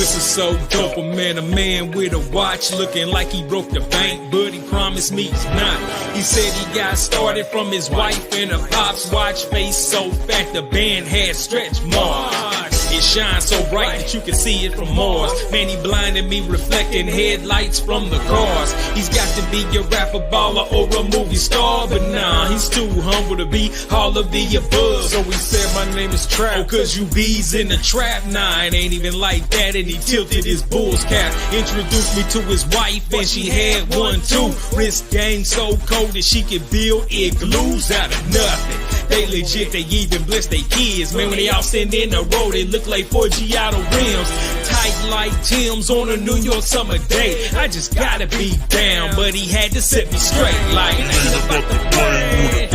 This is so dope, a man with a watch looking like he broke the bank, but he promised me he's not. He said he got started from his wife and a pop's watch, face so fat the band had stretch marks. It shines so bright that you can see it from Mars. Man, he blinded me, reflecting headlights from the cars. He's got to be a rapper, baller, or a movie star, but nah, he's too humble to be all of the above. So he said, my name is Trap. Oh, cause you bees in the trap. Nah, it ain't even like that, and he tilted his bull's cap. Introduced me to his wife, and she had one too. Wrist game so cold that she could build igloos out of nothing. They legit, they even bless their kids. Man, when they all stand in the road, they look like 4 Giotto rims. Tight like Tim's on a New York summer day. I just gotta be down, but he had to set me straight like it ain't about the brain.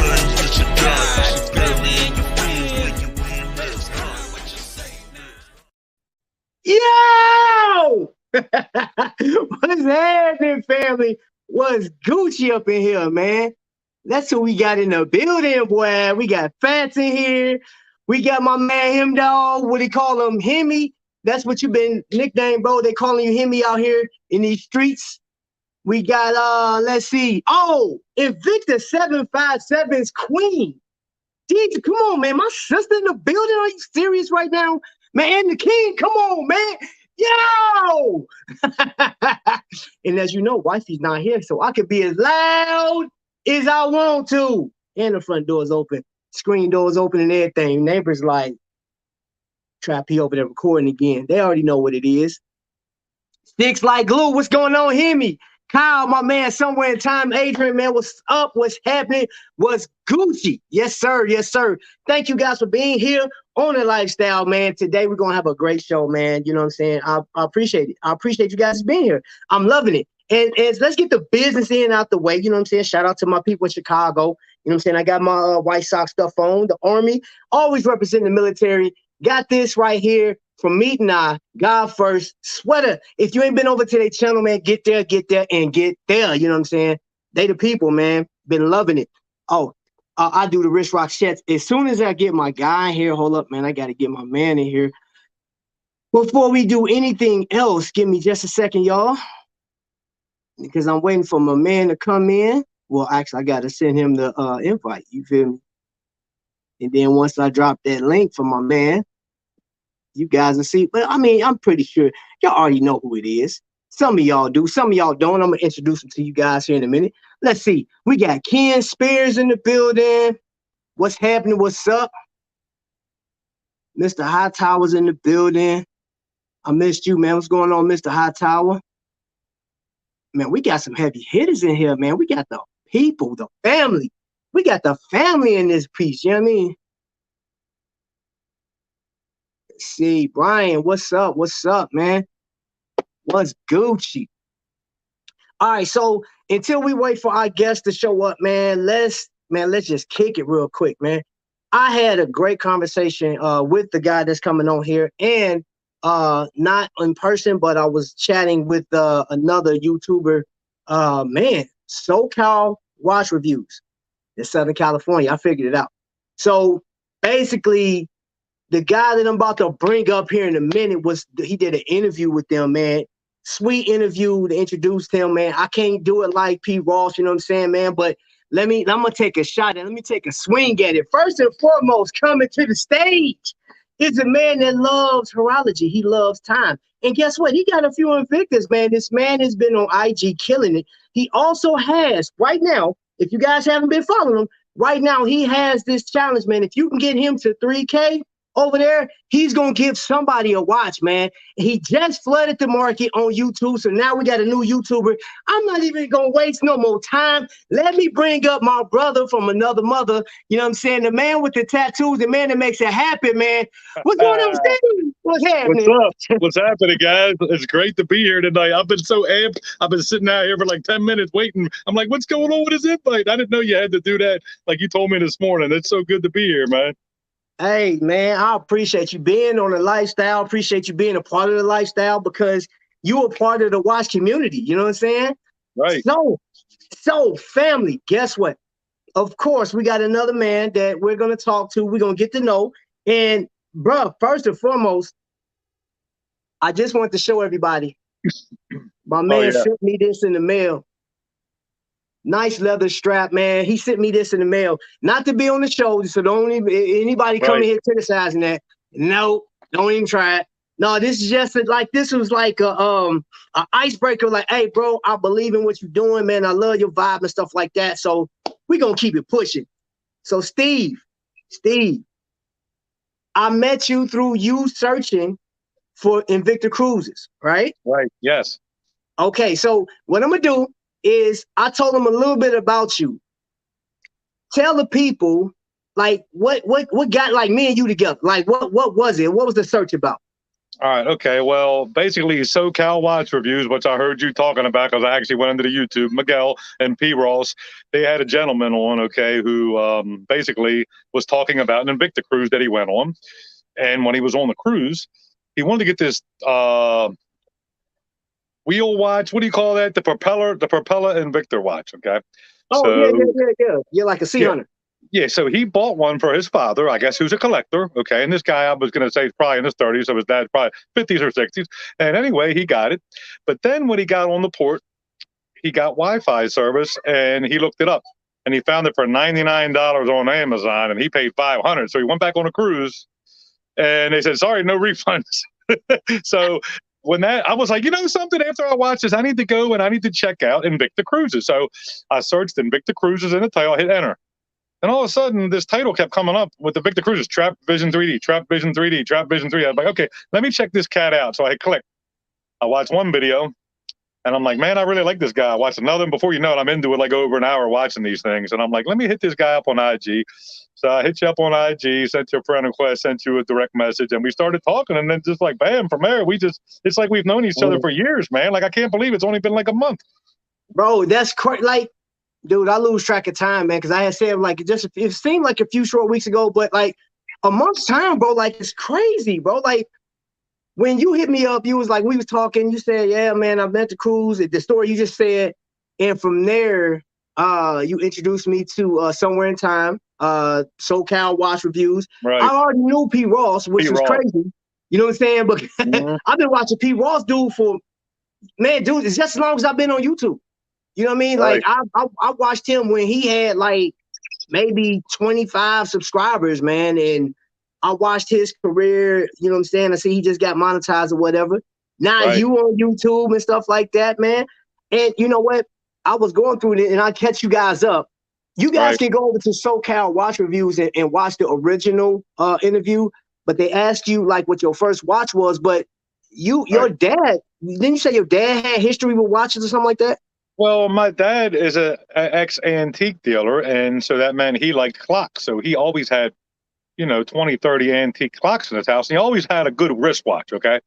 Yo! What's happening, family? What's Gucci up in here, man? That's who we got in the building, boy. We got Fats in here. We got my man, him dog. What they call him? Hemi. That's what you been nicknamed, bro. They calling you Hemi out here in these streets. We got, let's see. Oh, Invicta 757's queen. Jeez, come on, man. My sister in the building. Are you serious right now? Man, the king, come on, man. Yo! And as you know, wifey's not here, so I can be as loud as I want to. And the front door's open. Screen doors open and everything. Neighbors like, Trap, he over there recording again. They already know what it is. Sticks like glue. What's going on? Hear me. Kyle, my man, somewhere in time. Adrian, man, what's up? What's happening? What's Gucci? Yes, sir. Yes, sir. Thank you guys for being here on The Lifestyle, man. Today, we're going to have a great show, man. You know what I'm saying? I appreciate it. I appreciate you guys being here. I'm loving it. And let's get the business in out the way. You know what I'm saying? Shout out to my people in Chicago. You know what I'm saying? I got my White Sox stuff on. The Army, always representing the military. Got this right here from Meteandi, God First sweater. If you ain't been over to their channel, man, get there, and get there. You know what I'm saying? They the people, man. Been loving it. Oh, I do the wrist rock shirts. As soon as I get my guy in here, hold up, man. I got to get my man in here. Before we do anything else, give me just a second, y'all. Because I'm waiting for my man to come in. Well, actually, I got to send him the invite. You feel me? And then once I drop that link for my man, you guys will see. But I mean, I'm pretty sure y'all already know who it is. Some of y'all do. Some of y'all don't. I'm going to introduce him to you guys here in a minute. Let's see. We got Ken Spears in the building. What's happening? What's up? Mr. Hightower's in the building. I missed you, man. What's going on, Mr. Hightower? Man, we got some heavy hitters in here, man. We got the people, the family. We got the family in this piece, you know what I mean? Let's see, Brian, what's up? What's up, man? What's Gucci? All right, so until we wait for our guests to show up, man, let's just kick it real quick, man. I had a great conversation with the guy that's coming on here, and not in person, but I was chatting with another YouTuber, man, SoCal Watch Reviews in Southern California. I figured it out. So basically, the guy that I'm about to bring up here in a minute he did an interview with them, man. Sweet interview to introduce him, man. I can't do it like P. Ross, you know what I'm saying, man? But I'm gonna take a shot and let me take a swing at it. First and foremost, coming to the stage is a man that loves horology. He loves time. And guess what? He got a few Invictas, man. This man has been on IG killing it. He also has, right now, if you guys haven't been following him, right now he has this challenge, man. If you can get him to 3K over there, he's going to give somebody a watch, man. He just flooded the market on YouTube, so now we got a new YouTuber. I'm not even going to waste no more time. Let me bring up my brother from another mother, you know what I'm saying? The man with the tattoos, the man that makes it happen, man. What's going on, Steve? What's happening? What's up? What's happening, guys? It's great to be here tonight. I've been so amped. I've been sitting out here for like 10 minutes waiting. I'm like, what's going on with his invite? I didn't know you had to do that like you told me this morning. It's so good to be here, man. Hey, man, I appreciate you being on The Lifestyle. Appreciate you being a part of The Lifestyle because you are part of the watch community. You know what I'm saying? Right. So family, guess what? Of course, we got another man that we're going to talk to. We're going to get to know. And, bro, first and foremost, I just want to show everybody. My Oh, man yeah. sent me this in the mail. Nice leather strap, man. He sent me this in the mail. Not to be on the show, so don't even, anybody come Right. in here criticizing that. No, don't even try it. No, this is just this was like a icebreaker. Like, hey, bro, I believe in what you're doing, man. I love your vibe and stuff like that. So we're gonna keep it pushing. So Steve, I met you through you searching for Invicta Cruises, right? Right. Yes. Okay, so what I'm gonna do is I told them a little bit about you. Tell the people like what got like me and you together. Like what was it? What was the search about? All right. Okay. Well, basically, SoCal Watch Reviews, which I heard you talking about because I actually went into the YouTube. Miguel and P. Ross, they had a gentleman on, okay, who basically was talking about an Invicta cruise that he went on. And when he was on the cruise, he wanted to get this wheel watch. What do you call that? The propeller Invicta watch. Okay. Oh, So, yeah. You're like a sea hunter. yeah, so he bought one for his father, I guess, who's a collector. Okay. And this guy, I was going to say, is probably in his 30s. So his dad's probably 50s or 60s. And anyway, he got it. But then when he got on the port, he got Wi-Fi service and he looked it up and he found it for $99 on Amazon and he paid $500. So he went back on a cruise and they said, sorry, no refunds. So when I was like, you know something, after I watched this, I need to go and I need to check out Invicta Cruises. So I searched Invicta Cruises in the title, I hit enter. And all of a sudden, this title kept coming up with the Invicta Cruises, Trap Vision 3D, Trap Vision 3D, Trap Vision 3D. I was like, okay, let me check this cat out. So I hit click. I watched one video, and I'm like, man, I really like this guy. I watched another, and before you know it, I'm into it like over an hour watching these things. And I'm like, let me hit this guy up on IG. So I hit you up on IG, sent you a friend request, sent you a direct message, and we started talking. And then just like, bam, from there, it's like we've known each other for years, man. Like, I can't believe it's only been like a month. Bro, that's crazy. Like, dude, I lose track of time, man, because I had said like it seemed like a few short weeks ago, but like a month's time, bro. Like it's crazy, bro. Like when you hit me up, you was like we was talking. You said, "Yeah, man, I met the cruise." The story you just said, and from there, you introduced me to Somewhere in Time, SoCal Watch Reviews. Right. I already knew P. Ross, which was crazy. You know what I'm saying? But I've been watching P. Ross dude for dude, it's just as long as I've been on YouTube. You know what I mean? Right. Like I watched him when he had like maybe 25 subscribers, man. And I watched his career, you know what I'm saying? I see he just got monetized or whatever. Now you on YouTube and stuff like that, man. And you know what? I was going through it and I catch you guys up. You guys can go over to SoCal Watch Reviews and watch the original interview, but they asked you like what your first watch was, but your dad, didn't you say your dad had history with watches or something like that? Well, my dad is an ex-antique dealer, and so that meant he liked clocks. So he always had, 20, 30 antique clocks in his house, and he always had a good wristwatch, okay?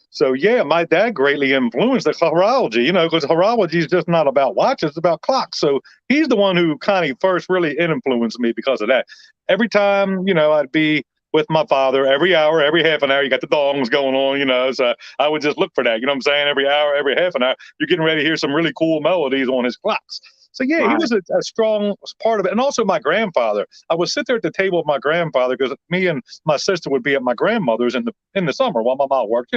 So, yeah, my dad greatly influenced the horology, because horology is just not about watches, it's about clocks. So he's the one who kind of first really influenced me because of that. Every time, I'd be with my father every hour, every half an hour, you got the dongs going on, so I would just look for that, you know what I'm saying? Every hour, every half an hour, you're getting ready to hear some really cool melodies on his clocks. So yeah, he was a strong part of it. And also my grandfather, I would sit there at the table with my grandfather because me and my sister would be at my grandmother's in the summer while my mom worked,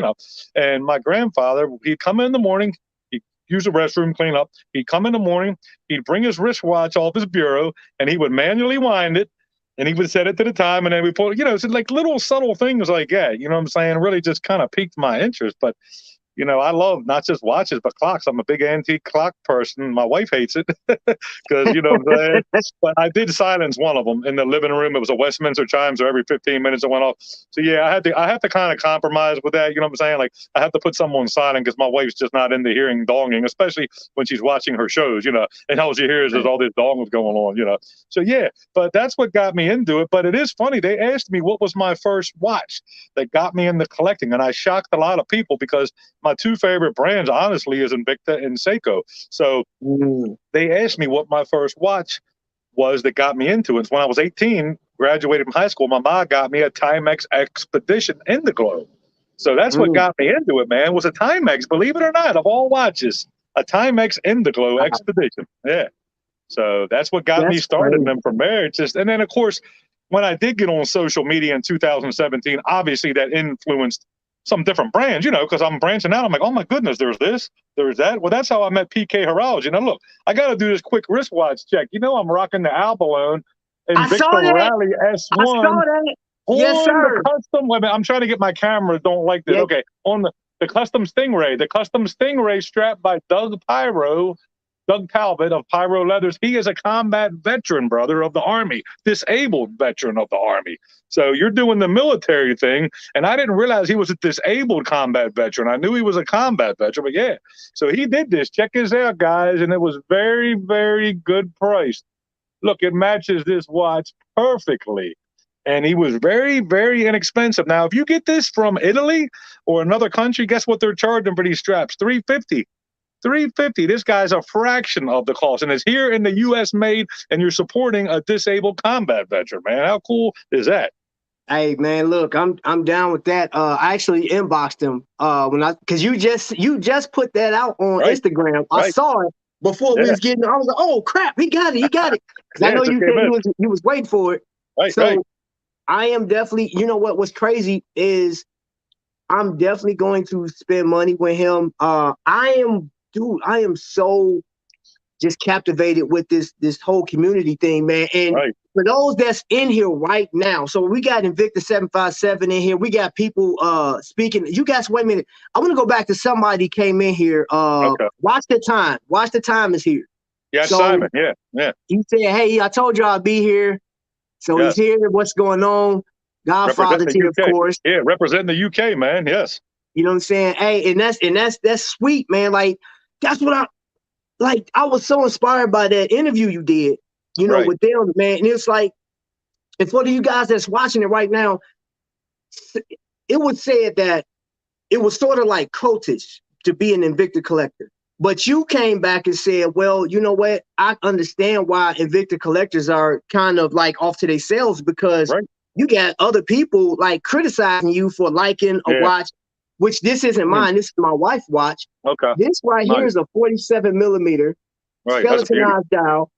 and my grandfather, he'd come in the morning, he'd use the restroom, clean up. He'd come in the morning, he'd bring his wristwatch off his bureau and he would manually wind it. And he would set it to the time, and then we pull, so like little subtle things like that, you know what I'm saying, really just kind of piqued my interest. But, I love not just watches, but clocks. I'm a big antique clock person. My wife hates it because, you know what I'm saying? But I did silence one of them in the living room. It was a Westminster chime, so every 15 minutes it went off. So, yeah, I have to kind of compromise with that, you know what I'm saying? Like, I have to put someone on silent because my wife's just not into hearing donging, especially when she's watching her shows, and all she hears is all this donging going on, So, yeah, but that's what got me into it. But it is funny. They asked me what was my first watch that got me into collecting, and I shocked a lot of people because my two favorite brands, honestly, is Invicta and Seiko. So they asked me what my first watch was that got me into it. So when I was 18, graduated from high school, my mom got me a Timex Expedition Indiglo. So that's what got me into it, man, was a Timex, believe it or not, of all watches, a Timex Indiglo Expedition. Yeah. So that's what got me started. And then from there, and then, of course, when I did get on social media in 2017, obviously that influenced some different brands, because I'm branching out. I'm like, oh my goodness, there's this, there's that. Well, that's how I met PK Haraj. Look, I got to do this quick wristwatch check. I'm rocking the Albalone I Invicta saw that. Rally I S1 saw that. on Yes, sir. the custom. Wait a minute, I'm trying to get my camera. Don't like this. Yeah. Okay, on the custom Stingray. The custom Stingray strapped by Doug Talbot of Pyro Leathers. He is a combat veteran, brother, of the Army, disabled veteran of the Army. So you're doing the military thing, and I didn't realize he was a disabled combat veteran. I knew he was a combat veteran, but yeah. So he did this. Check this out, guys, and it was very, very good price. Look, it matches this watch perfectly. And he was very, very inexpensive. Now, if you get this from Italy or another country, guess what they're charging for these straps? $350. $350. This guy's a fraction of the cost, and it's here in the U.S. made, and you're supporting a disabled combat veteran, man. How cool is that? Hey man, look, I'm down with that. I actually inboxed him because you just put that out on Instagram. I saw it before we was getting. I was like, oh crap, he got it. Because I know you said you was waiting for it. So I am definitely. You know what's crazy is I'm definitely going to spend money with him. I am so just captivated with this whole community thing, man. And for those that's in here right now, so we got Invicta 757 in here. We got people speaking. You guys, wait a minute. I want to go back to somebody came in here. Watch the time. Watch the time is here. Yeah, so Simon. Yeah. He said, hey, I told you I'd be here. So he's here. What's going on? Godfather's here, of course. Yeah, representing the UK, man. Yes. You know what I'm saying? Hey, and that's sweet, man. Like, that's what I was so inspired by that interview you did, with them, man. And it's like, and for you guys that's watching it right now, it was said that it was sort of like cultish to be an Invicta collector. But you came back and said, well, you know what? I understand why Invicta collectors are kind of like off to themselves because you got other people like criticizing you for liking a watch, which this isn't mine. This is my wife's watch. Okay. This here is a 47 millimeter skeletonized dial,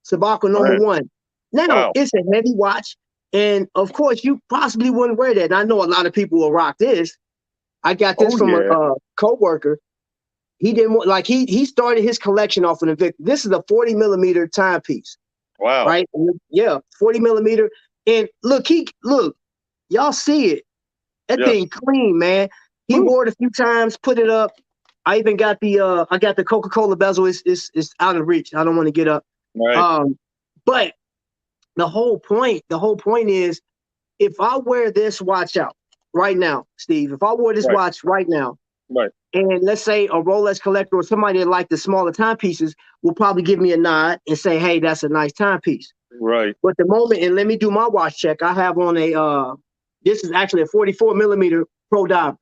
Sabako number 1. Now, it's a heavy watch. And of course, you possibly wouldn't wear that. And I know a lot of people will rock this. I got this from a co-worker. He didn't want, like, he started his collection off of Invicta. This is a 40 millimeter timepiece. Wow. Right? Yeah, 40 millimeter. And look, y'all see it. That thing clean, man. He wore it a few times, put it up. I even got the Coca-Cola bezel. It's out of reach. I don't want to get up. Right. But the whole point is, if I wear this watch out right now, Steve, if I wore this watch right now, and let's say a Rolex collector or somebody that like the smaller timepieces will probably give me a nod and say, hey, that's a nice timepiece. Right. But the moment, and let me do my watch check, I have on this is actually a 44 millimeter Pro Diver.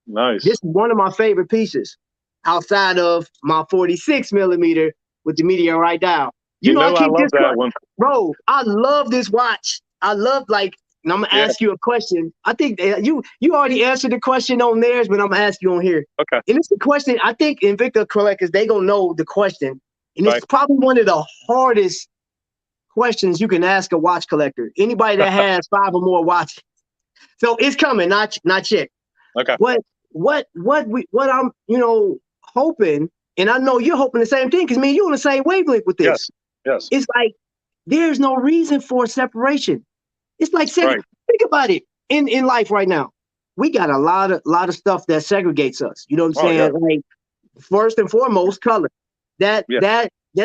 Nice. This is one of my favorite pieces outside of my 46 millimeter with the Meteorite dial. You know I love that one. Bro, I love this watch. I love, like, and I'm going to ask you a question. I think you already answered the question on theirs, but I'm going to ask you on here. Okay. And it's a question, I think Invicta collectors, they going to know the question. And it's probably one of the hardest questions you can ask a watch collector. Anybody that has 5 or more watches. So it's coming, not yet. Okay. What I'm, hoping, and I know you're hoping the same thing, because you're on the same wavelength with this. Yes. It's like there's no reason for separation. It's like think about it in life right now. We got a lot of stuff that segregates us. You know what I'm saying? Like, first and foremost, color. That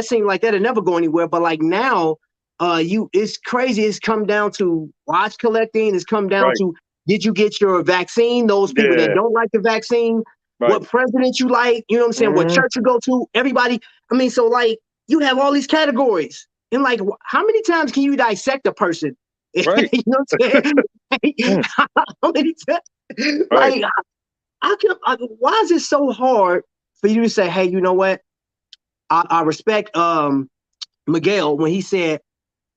seemed like that'll never go anywhere. But like now, it's crazy. It's come down to watch collecting. It's come down to, did you get your vaccine? Those people that don't like the vaccine, what president you like, you know what I'm saying? What church you go to, everybody. So like you have all these categories. And like, how many times can you dissect a person? Right. You know what I'm saying? How many times? Like, why is it so hard for you to say, hey, you know what? I respect Miguel when he said,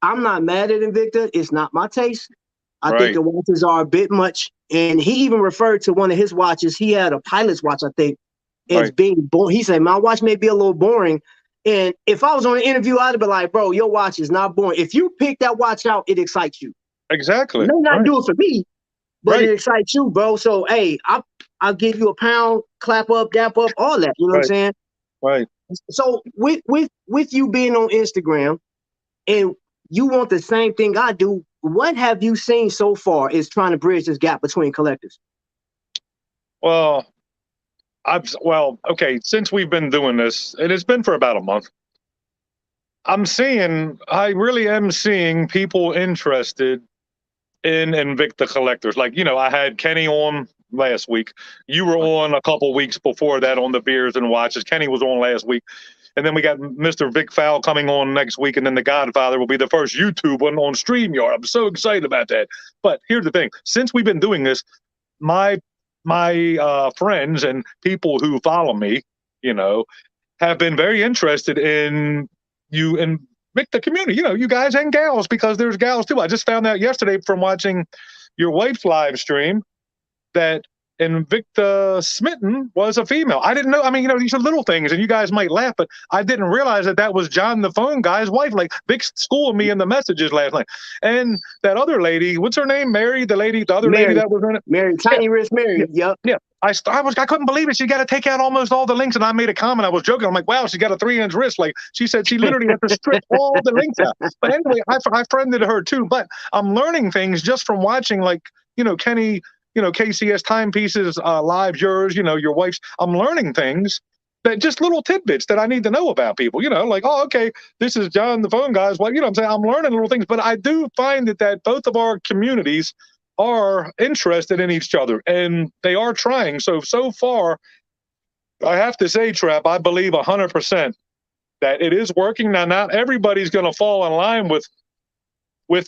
I'm not mad at Invicta. It's not my taste. I think the watches are a bit much. And he even referred to one of his watches. He had a pilot's watch, I think, as being boring. He said, my watch may be a little boring. And if I was on an interview, I'd be like, bro, your watch is not boring. If you pick that watch out, it excites you. Exactly. It may not do it for me, but it excites you, bro. So, hey, I'll give you a pound, clap up, dap up, all that. You know what I'm saying? Right. So with you being on Instagram and you want the same thing I do, what have you seen so far is trying to bridge this gap between collectors? Well, okay, since we've been doing this, and it's been for about a month, I really am seeing people interested in Invicta collectors. Like, I had Kenny on last week. You were on a couple weeks before that on the beers and watches. Kenny was on last week. And then we got Mr. Vic Fowl coming on next week. And then the Godfather will be the first YouTube one on StreamYard. I'm so excited about that. But here's the thing. Since we've been doing this, my friends and people who follow me, have been very interested in you and the community, you guys and gals, because there's gals too. I just found out yesterday from watching your wife's live stream that Invicta Smitten was a female. I didn't know. I mean, these are little things, and you guys might laugh, but I didn't realize that was John the phone guy's wife. Like, Vic schooled me in the messages last night. And that other lady, what's her name? Mary, the other lady that was in it? Mary, Tiny Wrist Mary. Yep. Yeah. I couldn't believe it. She got to take out almost all the links, and I made a comment. I was joking. I'm like, wow, she's got a 3-inch wrist. Like, she said she literally had to strip all the links out. But anyway, I friended her too. But I'm learning things just from watching, like, Kenny, KCS timepieces, live yours, your wife's. I'm learning things that just little tidbits that I need to know about people. Like, oh, okay, this is John the phone guy's wife. I'm saying, I'm learning little things, but I do find that both of our communities are interested in each other, and they are trying. So far, I have to say, Trap, I believe 100% that it is working. Now, not everybody's going to fall in line with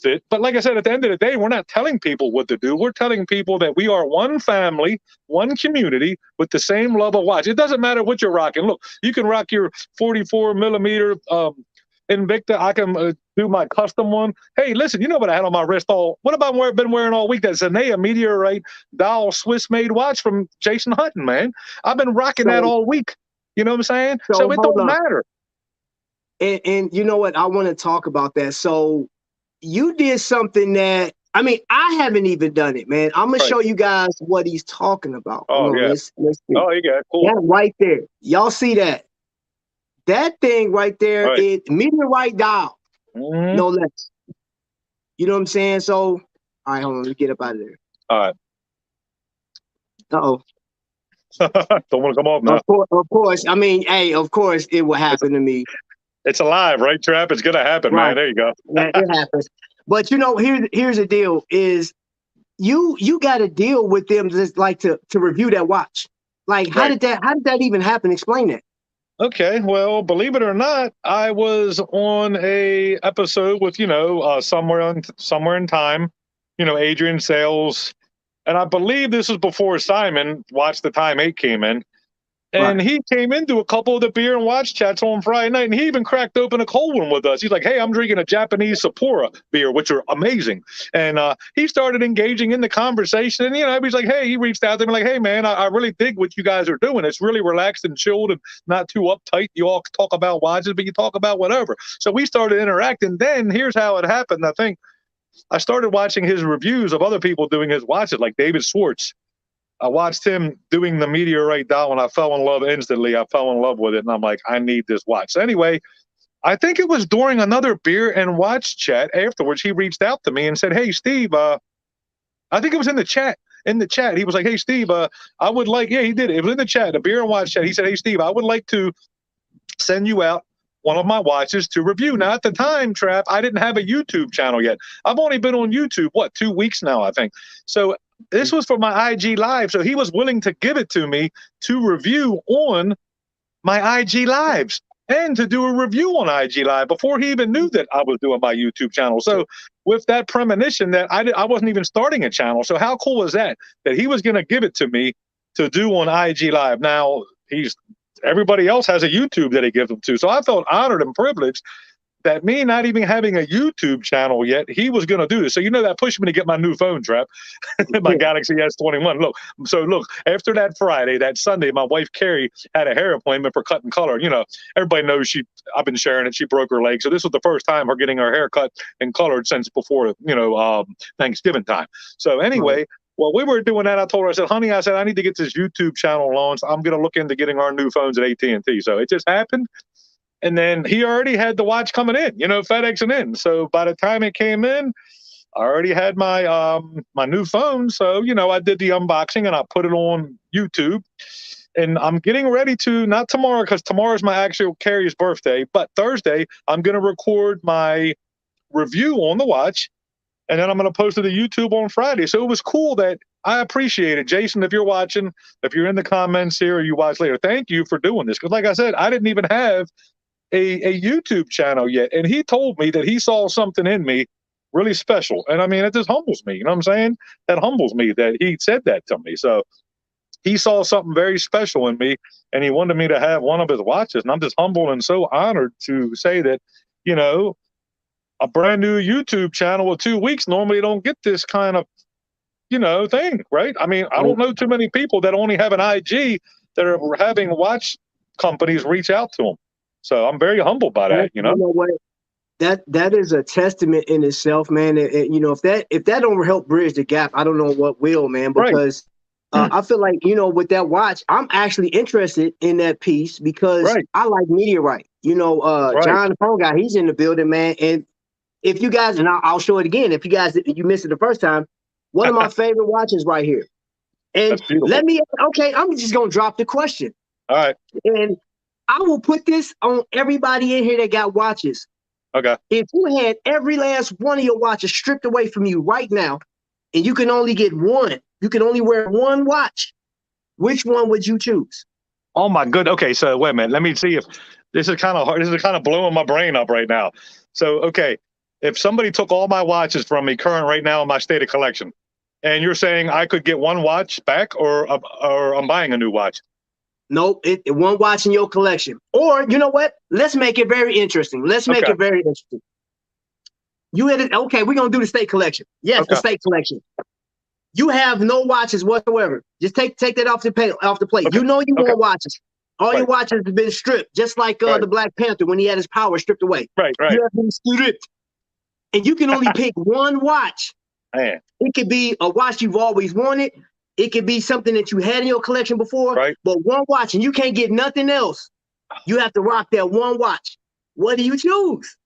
it. But like I said, at the end of the day, we're not telling people what to do. We're telling people that we are one family, one community with the same love of watch. It doesn't matter what you're rocking. Look, you can rock your 44 millimeter Invicta. I can do my custom one. Hey, listen, you know what I had on my wrist what have I been wearing all week? That Zanea Meteorite Dial Swiss made watch from Jason Hutton, man. I've been rocking that all week. You know what I'm saying? So it don't matter. And you know what? I want to talk about that. So you did something that, I haven't even done it, man. I'm going to show you guys what he's talking about. Oh, yeah. Let's see. Oh, you got it. Cool. That right there. Y'all see that? That thing right there is meteorite dial. Mm-hmm. No less. You know what I'm saying? So, all right, hold on. Let's get up out of there. All right. Uh-oh. Don't want to come off now. Of course. Of course it will happen to me. It's alive, right, Trap? It's going to happen, right. Man. There you go. It happens. But, here's the deal is you got to deal with them just like to review that watch. Like, how did that even happen? Explain that. Okay, well, believe it or not, I was on a episode with, somewhere in time, Adrian Sales, and I believe this was before Simon Watch the Time 8 came in, and he came into a couple of the beer and watch chats on Friday night, and he even cracked open a cold one with us. He's like, hey, I'm drinking a Japanese Sapporo beer, which are amazing. And he started engaging in the conversation, and, he's like, hey, he reached out to me like, hey, man, I really dig what you guys are doing. It's really relaxed and chilled and not too uptight. You all talk about watches, but you talk about whatever. So we started interacting. Then here's how it happened. I think I started watching his reviews of other people doing his watches, like David Swartz. I watched him doing the Meteorite dial, and I fell in love instantly. I fell in love with it, and I'm like, I need this watch. So anyway, I think it was during another beer and watch chat afterwards, he reached out to me and said, hey, Steve, I think it was in the chat. He was like, hey, Steve, I would like, he did it. It was in the chat, the beer and watch chat. He said, hey, Steve, I would like to send you out one of my watches to review. Now, at the time, Trap, I didn't have a YouTube channel yet. I've only been on YouTube, 2 weeks now, I think. So this was for my IG Live. So he was willing to give it to me to review on my IG Lives and to do a review on IG Live before he even knew that I was doing my YouTube channel. So with that premonition that I wasn't even starting a channel. So how cool was that he was going to give it to me to do on IG Live? Now, everybody else has a YouTube that he gives them to. So I felt honored and privileged that me not even having a YouTube channel yet, he was going to do this. So that pushed me to get my new phone, Trap, my Galaxy S21. Look, after that Friday, that Sunday, my wife, Carrie, had a hair appointment for cut and color. Everybody knows I've been sharing it. She broke her leg. So this was the first time her getting her hair cut and colored since before, Thanksgiving time. So anyway, Well, we were doing that. I told her, I said, honey, I said, I need to get this YouTube channel launched. I'm going to look into getting our new phones at AT&T. So it just happened. And then he already had the watch coming in, FedExing in. So by the time it came in, I already had my my new phone. So, I did the unboxing and I put it on YouTube. And I'm getting ready to, not tomorrow, because tomorrow's my actual Carrie's birthday, but Thursday, I'm going to record my review on the watch. And then I'm going to post it to YouTube on Friday. So it was cool that I appreciate it. Jason, if you're watching, if you're in the comments here or you watch later, thank you for doing this. Because like I said, I didn't even have a YouTube channel yet. And he told me that he saw something in me really special. And I mean, it just humbles me. You know what I'm saying? That humbles me that he said that to me. So he saw something very special in me and he wanted me to have one of his watches. And I'm just humbled and so honored to say that, a brand new YouTube channel with 2 weeks, normally don't get this kind of, thing, right? I mean, I don't know too many people that only have an IG that are having watch companies reach out to them. So I'm very humbled by that, You know what? That is a testament in itself, man. If that don't help bridge the gap, I don't know what will, man. Because I feel like, with that watch, I'm actually interested in that piece because I like meteorite. John, the phone guy, he's in the building, man. And if you guys, and I'll show it again, if you missed it the first time, one of my favorite watches right here. And I'm just going to drop the question. All right. And I will put this on everybody in here that got watches. Okay. If you had every last one of your watches stripped away from you right now, and you can only get one, you can only wear one watch, which one would you choose? Oh my good. Okay. So wait a minute. Let me see if this is kind of hard. This is kind of blowing my brain up right now. So, okay. If somebody took all my watches from me current right now in my state of collection, and you're saying I could get one watch back or I'm buying a new watch? Nope, one watch in your collection. Or you know what? Let's make it very interesting. You had it. Okay, we're gonna do the state collection. Yes, the state collection. You have no watches whatsoever. Just take that off the plate. Okay. You want watches. All your watches have been stripped, just like the Black Panther when he had his power stripped away. Right. You have been stripped. And you can only pick one watch. Man. It could be a watch you've always wanted. It could be something that you had in your collection before. Right. But one watch, and you can't get nothing else. You have to rock that one watch. What do you choose?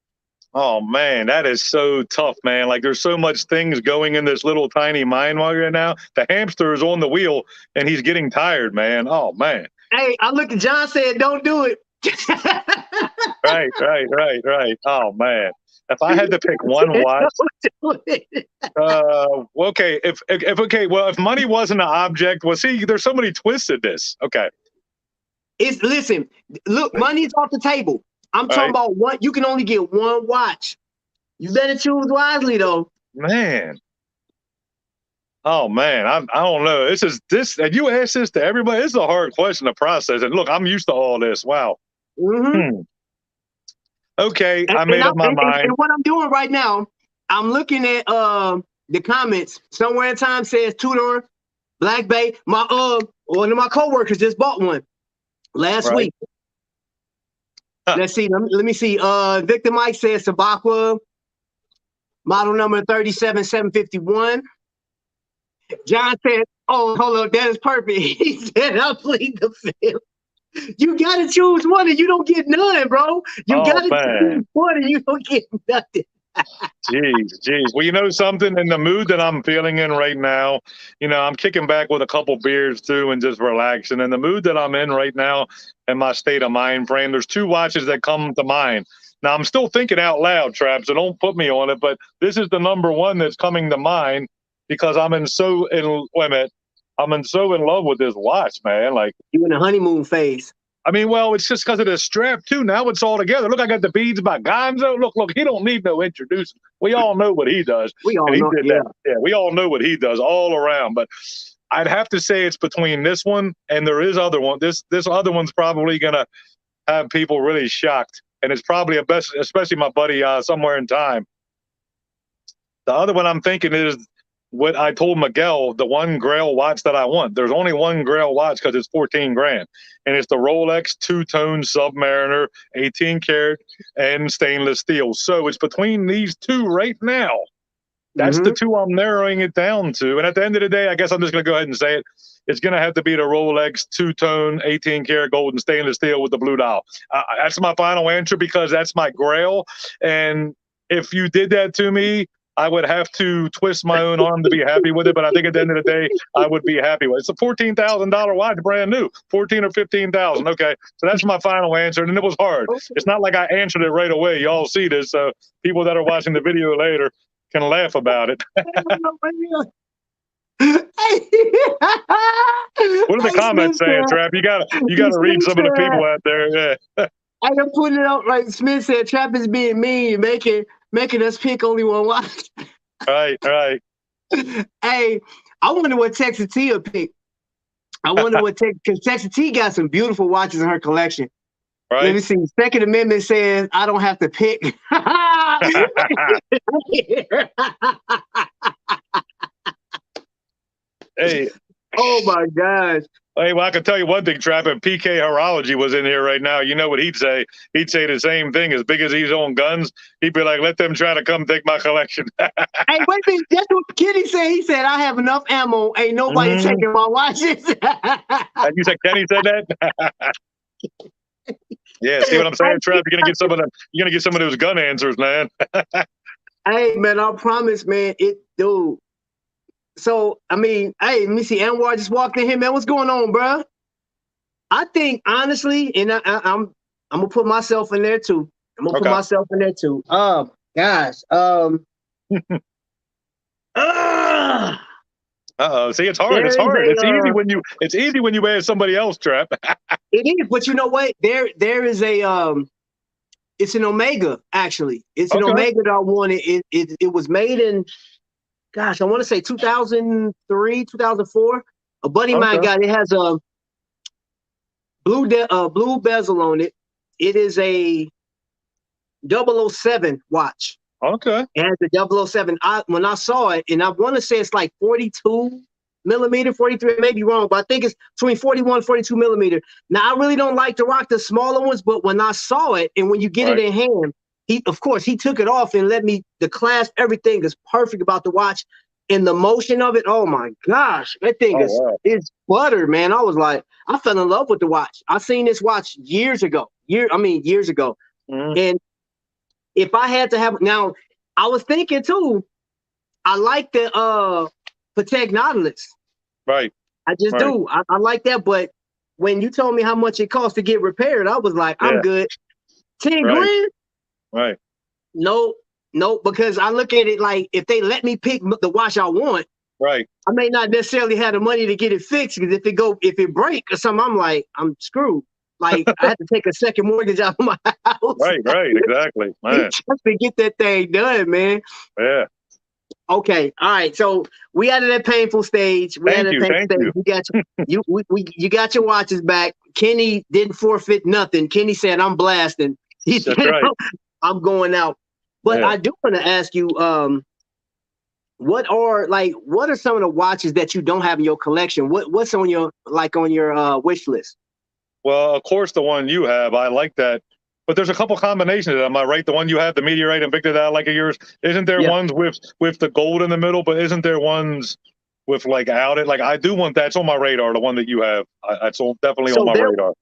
Oh, man, that is so tough, man. Like, there's so much things going in this little tiny mind right now. The hamster is on the wheel, and he's getting tired, man. Oh, man. Hey, I looked at John, said, don't do it. Right. Oh, man. If I had to pick one watch, okay. If money wasn't an object, there's so many twists in this. Okay. Listen, look, money's off the table. I'm talking about one. You can only get one watch. You better choose wisely, though. Man. Oh man, I don't know. And you ask this to everybody. It's a hard question to process. And look, I'm used to all this. Wow. Mm-hmm. Okay, I made up my mind. And what I'm doing right now, I'm looking at the comments. Somewhere in time says Tudor, Black Bay. One of my coworkers just bought one last week. Let's see. Let me see. Victor Mike says Sabakwa, model number 37751. John said, "Oh, hold on, that is perfect." He said, "I plead the fifth." You gotta choose one, and you don't get none, bro. You gotta choose one, and you don't get nothing. Jeez. Well, you know something? In the mood that I'm feeling in right now, I'm kicking back with a couple beers too and just relaxing. In the mood that I'm in right now, in my state of mind frame, there's two watches that come to mind. Now, I'm still thinking out loud, Trav, so don't put me on it, but this is the number one that's coming to mind because I'm so in love with this watch, man. Like, you in the honeymoon phase. I mean, well, it's just because of the strap too. Now it's all together. Look, I got the beads by Gonzo. Look, he don't need no introducing. We all know what he does. We all know. Yeah, we all know what he does all around. But I'd have to say it's between this one and there is other one. This other one's probably gonna have people really shocked, and it's probably especially my buddy somewhere in time. The other one I'm thinking is what I told Miguel, the one Grail watch that I want. There's only one Grail watch because it's $14,000, and it's the Rolex two-tone Submariner, 18 karat and stainless steel. So it's between these two right now. That's the two I'm narrowing it down to. And at the end of the day, I guess I'm just going to go ahead and say it. It's going to have to be the Rolex two-tone 18-karat gold and stainless steel with the blue dial. That's my final answer because that's my grail. And if you did that to me, I would have to twist my own arm to be happy with it. But I think at the end of the day, I would be happy with it. It's a $14,000 watch, brand new, 14 or 15,000. Okay, so that's my final answer. And it was hard. It's not like I answered it right away. Y'all see this. So people that are watching the video later can laugh about it. What are the comments saying, Trap? You gotta read some of the people out there. Yeah. I can put it up like Smith said. Trap is being mean, making us pick only one watch. Right. Hey, I wonder what Texas T will pick. I wonder what because Texas T got some beautiful watches in her collection. Right. Let me see. Second Amendment says I don't have to pick. Hey. Oh my gosh. Hey, well, I can tell you one thing, Trap. If PK Horology was in here right now, you know what he'd say? He'd say the same thing. As big as he's on guns, he'd be like, let them try to come take my collection. Hey, wait a minute. That's what Kenny said. He said, I have enough ammo. Ain't nobody taking my watches. And you said Kenny said that? Yeah, see what I'm saying, Trap? You're gonna get some of them. You're gonna get some of those gun answers, man. Hey, man, I promise, man. Dude. So, I mean, hey, let me see. Anwar just walked in here, man. What's going on, bro? I think, honestly, and I'm going to put myself in there, too. Gosh. See, it's hard. It's hard. It's easy when you ask somebody else, Trap. It is, but you know what? There is a it's an Omega, actually. It's an Omega that I wanted. It was made in, gosh, I want to say 2003, 2004. A buddy of mine got it. It has a blue bezel on it. It is a 007 watch. Okay. It has a 007. When I saw it, and I want to say it's like 42 millimeter, 43, I may be wrong, but I think it's between 41, 42 millimeter. Now, I really don't like to rock the smaller ones, but when I saw it, and when you get it in hand, he took it off and let me, the clasp, everything is perfect about the watch. And the motion of it, oh my gosh, that thing is butter, man. I was like, I fell in love with the watch. I seen this watch years ago. Years ago. And if I had to have, now, I was thinking too, I like the Patek Nautilus. Right. I just do. I like that, but when you told me how much it costs to get repaired, I was like, I'm good. 10 grand? Right. No, because I look at it like if they let me pick the watch I want, I may not necessarily have the money to get it fixed, because if it break or something, I'm like, I'm screwed. Like I have to take a second mortgage out of my house. Right, exactly. Man. Just to get that thing done, man. Yeah. Okay, all right. So we out of that painful stage. Thank you. You got your watches back. Kenny didn't forfeit nothing. Kenny said, "I'm blasting." He said, "I'm going out." But I do want to ask you, what are some of the watches that you don't have in your collection? What's on your wish list? Well, of course, the one you have, I like that. But there's a couple combinations of them. Am I right? The one you have, the Meteorite Invicta that I like of yours, isn't there ones with the gold in the middle, but isn't there ones with out it? Like, I do want that. It's on my radar, the one that you have. It's definitely on my radar.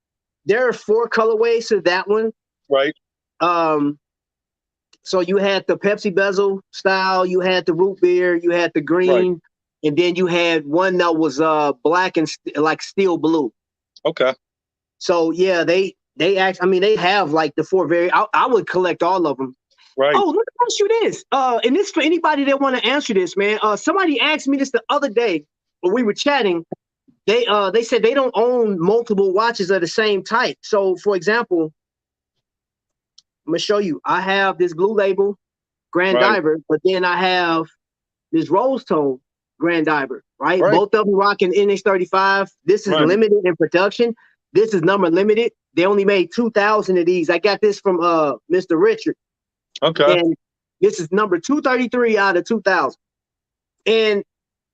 There are 4 colorways to that one. Right. So you had the Pepsi bezel style, you had the root beer, you had the green, and then you had one that was black and like steel blue. Okay. So yeah, they have like the 4 I would collect all of them. Right. Oh, let me ask you this. And this for anybody that want to answer this, man. Somebody asked me this the other day when we were chatting. They said they don't own multiple watches of the same type. So for example, I'm gonna show you. I have this Blue Label Grand Diver, but then I have this Rose Tone Grand Diver, right? Both of them rocking NX35. This is limited in production. This is number limited. They only made 2,000 of these. I got this from Mr. Richard. Okay. And this is number 233 out of 2,000. And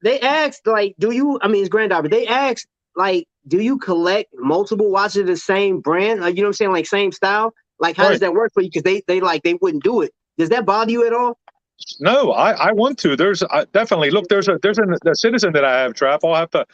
they asked, it's Grand Diver. They asked, do you collect multiple watches of the same brand? Like, you know what I'm saying? Like same style? Like, how does that work for you? Because they wouldn't do it. Does that bother you at all? No, I want to. There's definitely look. There's a citizen that I have, Trap. I'll have to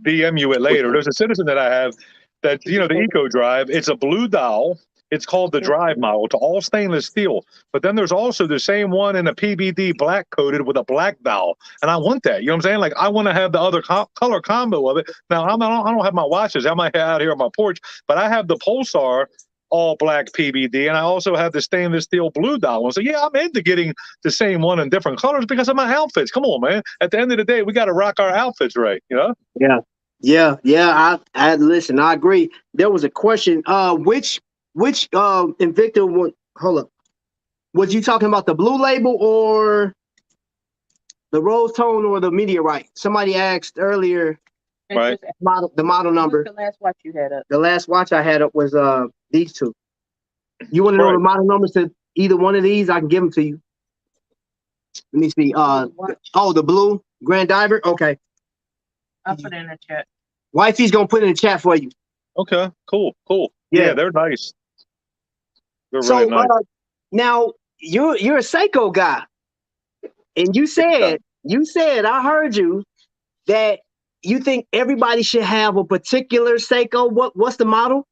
DM you it later. There's a citizen that I have that the Eco Drive. It's a blue dial. It's called the Drive model. It's all stainless steel. But then there's also the same one in a PBD black coated with a black dial, and I want that. You know what I'm saying? Like I want to have the other color combo of it. Now I don't have my watches. I'm out here on my porch, but I have the Pulsar all black PBD, and I also have the stainless steel blue dial one. So yeah, I'm into getting the same one in different colors because of my outfits. Come on, man. At the end of the day, we got to rock our outfits right, you know? Yeah. I listen. I agree. There was a question. Which Invicta one? Hold up. Was you talking about the blue label or the rose tone or the meteorite? Somebody asked earlier. Right. The model number. The last watch you had up. The last watch I had up was these two. You want to know the model numbers to either one of these? I can give them to you. Let me see. The blue Grand Diver. Okay. I'll put it in the chat. Wifey's gonna put it in the chat for you. Okay. Cool. Yeah, they're nice. They're really nice. Now you're a Seiko guy, and you said I heard you that you think everybody should have a particular Seiko. What's the model?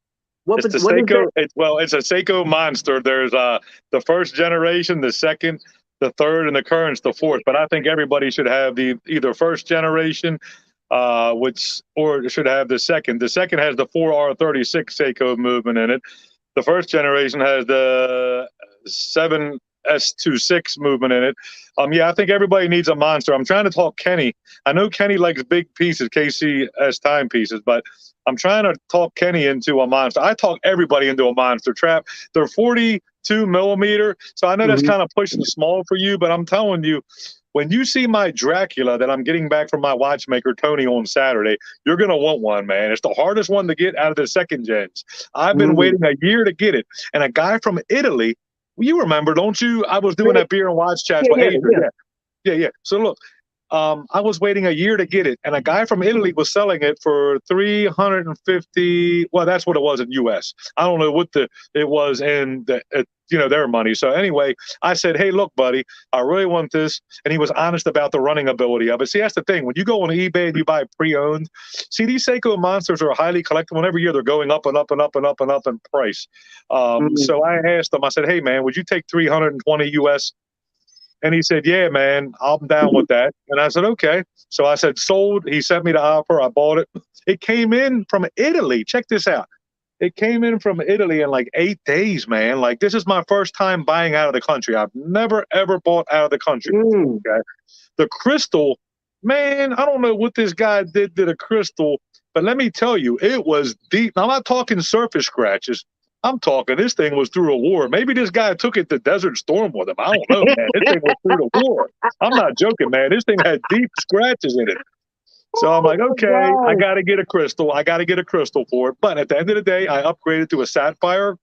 It's the Seiko. It's a Seiko Monster. There's the first generation, the second, the third, and the current's the fourth. But I think everybody should have the either first generation, or should have the second. The second has the 4R36 Seiko movement in it. The first generation has the 7S26 movement in it. I think everybody needs a Monster. I'm trying to talk Kenny. I know Kenny likes big pieces, KCS timepieces, but I'm trying to talk Kenny into a Monster. I talk everybody into a Monster. Trap. They're 42 millimeter, so I know that's kind of pushing small for you, but I'm telling you, when you see my Dracula that I'm getting back from my watchmaker, Tony, on Saturday, you're going to want one, man. It's the hardest one to get out of the second gens. I've been waiting a year to get it. And a guy from Italy, you remember, don't you? I was doing that beer and watch chats with Adrian. Yeah. So look, I was waiting a year to get it. And a guy from Italy was selling it for $350. Well, that's what it was in US. I don't know what it was in their money. So anyway, I said, hey, look, buddy, I really want this. And he was honest about the running ability of it. See, that's the thing. When you go on eBay and you buy pre-owned, see, these Seiko Monsters are highly collectible. And every year they're going up and up and up and up and up in price. So I asked him, I said, hey, man, would you take 320 US? And he said, yeah, man, I'm down with that. And I said, okay. So I said, sold. He sent me the offer. I bought it. It came in from Italy. Check this out. It came in from Italy in like 8 days, man. Like, this is my first time buying out of the country. I've never, ever bought out of the country. Okay. The crystal, man, I don't know what this guy did to the crystal, but let me tell you, it was deep. Now, I'm not talking surface scratches. I'm talking this thing was through a war. Maybe this guy took it to Desert Storm with him. I don't know, man. This thing was through the war. I'm not joking, man. This thing had deep scratches in it. So I'm like, okay, I got to get a crystal. I got to get a crystal for it. But at the end of the day, I upgraded to a sapphire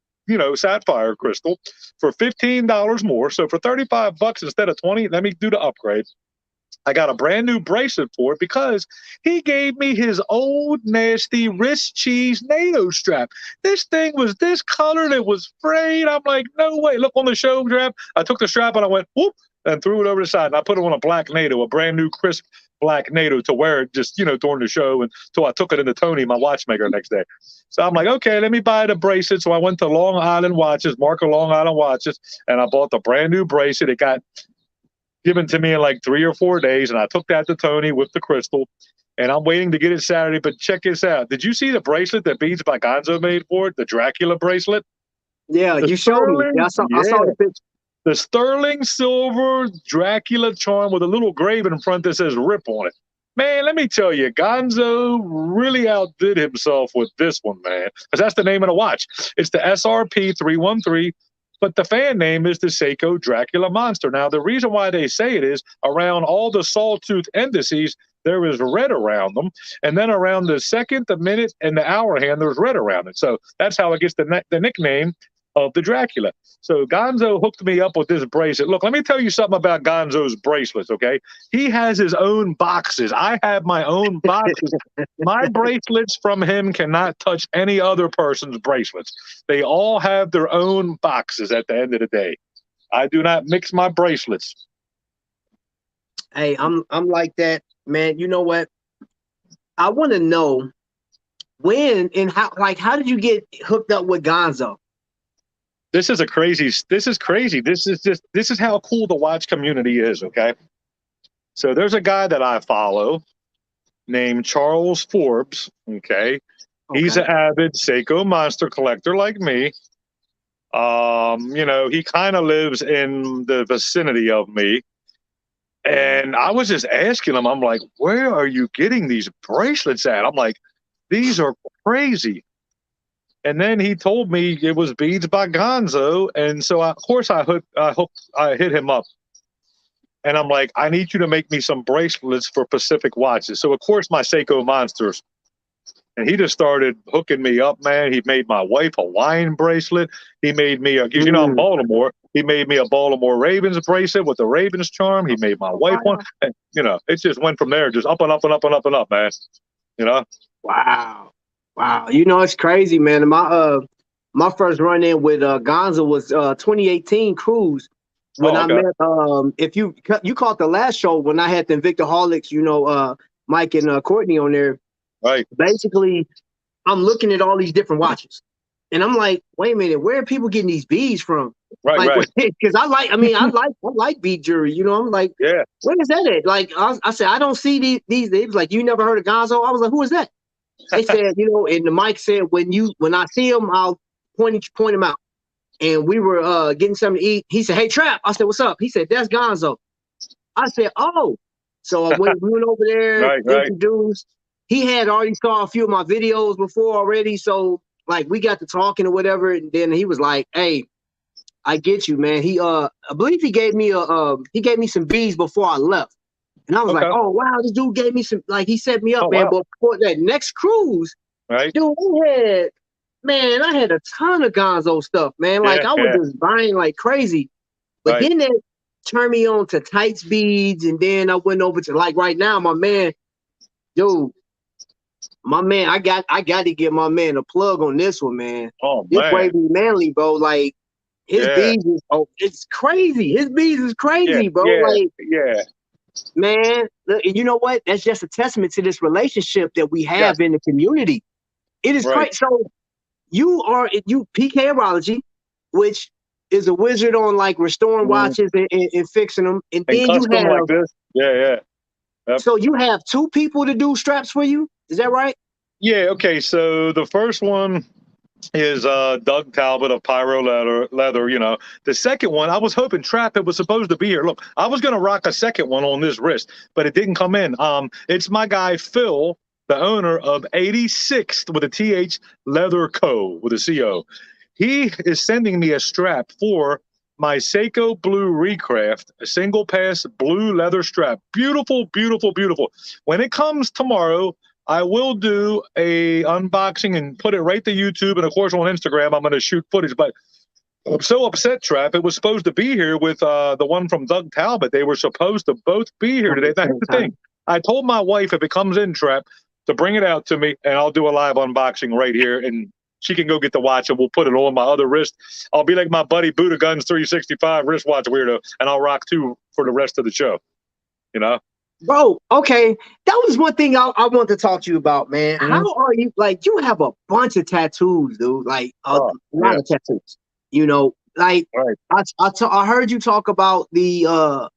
crystal for $15 more. So for $35 instead of $20, let me do the upgrade. I got a brand new bracelet for it because he gave me his old nasty wrist cheese NATO strap. This thing was this colored. It was frayed. I'm like, no way. Look on the show strap. I took the strap and I went, whoop, and threw it over the side. And I put it on a black NATO, a brand new crisp black NATO to wear it just, during the show until I took it into Tony, my watchmaker, the next day. So I'm like, okay, let me buy the bracelet. So I went to Long Island Watches, Marco Long Island Watches, and I bought the brand new bracelet. It got given to me in like 3 or 4 days, and I took that to Tony with the crystal, and I'm waiting to get it Saturday. But check this out. Did you see the bracelet that Beads by Gonzo made for it, the Dracula bracelet? Yeah, you showed me. I saw the picture. The sterling silver Dracula charm with a little grave in front that says RIP on it. Man, let me tell you, Gonzo really outdid himself with this one, man. Because that's the name of the watch. It's the SRP 313, but the fan name is the Seiko Dracula Monster. Now, the reason why they say it is around all the sawtooth indices, there is red around them. And then around the second, the minute, and the hour hand, there's red around it. So that's how it gets the nickname of the Dracula. So Gonzo hooked me up with this bracelet. Look, let me tell you something about Gonzo's bracelets, okay? He has his own boxes. I have my own boxes. My bracelets from him cannot touch any other person's bracelets. They all have their own boxes at the end of the day. I do not mix my bracelets. Hey, I'm like that, man. You know what? I want to know when and how. Like, how did you get hooked up with Gonzo? This is crazy. This is how cool the watch community is. Okay. So there's a guy that I follow named Charles Forbes. Okay. He's an avid Seiko monster collector like me. He kind of lives in the vicinity of me. And I was just asking him, I'm like, where are you getting these bracelets at? I'm like, these are crazy. And then he told me it was beads by Gonzo. And so, of course, I hit him up. And I'm like, I need you to make me some bracelets for Pacific watches. So, of course, my Seiko Monsters. And he just started hooking me up, man. He made my wife a wine bracelet. He made me, I'm Baltimore. He made me a Baltimore Ravens bracelet with the Ravens charm. He made my wife one. And, it just went from there, just up and up and up and up and up, man. Wow. It's crazy, man. My first run in with Gonzo was 2018 cruise when I met if you caught the last show when I had the Invictaholics, Mike and Courtney on there. Right. Basically, I'm looking at all these different watches, and I'm like, wait a minute, where are people getting these beads from? Right. Because I like bead jewelry. I'm like, yeah, where is that at? Like, I said, I don't see these. They was like, you never heard of Gonzo? I was like, who is that? They said, and the mic said, when I see him, I'll point him out. And we were getting something to eat. He said, hey, Trap. I said, what's up? He said, that's Gonzo. I said, oh. So we went over there, introduced. He had already saw a few of my videos before already. So like we got to talking or whatever. And then he was like, hey, I get you, man. I believe he gave me some beads before I left. And I was like, oh wow, this dude gave me some, like he set me up, man. Wow. But for that next cruise, dude, I had a ton of Gonzo stuff, man. Like I was just buying like crazy. But then that turned me on to tights beads, and then I went over to like right now, my man, I got to give my man a plug on this one, man. Oh, this Waverly Manley, bro. Like his beads is it's crazy. His beads is crazy, bro. Man, you know what? That's just a testament to this relationship that we have in the community. It is crazy. So you PKRology, which is a wizard on like restoring watches and fixing them, and then you have like this. Yep. So you have two people to do straps for you. Is that right? Yeah. Okay. So the first one is Doug Talbot of Pyro Leather. The second one, I was hoping Trap, it was supposed to be here. Look, I was gonna rock a second one on this wrist, but it didn't come in. It's my guy Phil, the owner of 86th with a TH Leather Co. with a CO. He is sending me a strap for my Seiko Blue Recraft, a single pass blue leather strap. Beautiful, beautiful, beautiful. When it comes tomorrow, I will do a unboxing and put it right to YouTube. And of course, on Instagram, I'm going to shoot footage. But I'm so upset, Trap. It was supposed to be here with the one from Doug Talbot. They were supposed to both be here today. That's the thing. I told my wife if it comes in, Trap, to bring it out to me, and I'll do a live unboxing right here. And she can go get the watch, and we'll put it on my other wrist. I'll be like my buddy Buddha Guns 365 wristwatch weirdo, and I'll rock two for the rest of the show. Bro, okay. That was one thing I want to talk to you about, man. Mm-hmm. How are you? Like, you have a bunch of tattoos, dude. Like, a lot of tattoos. Like, I heard you talk about the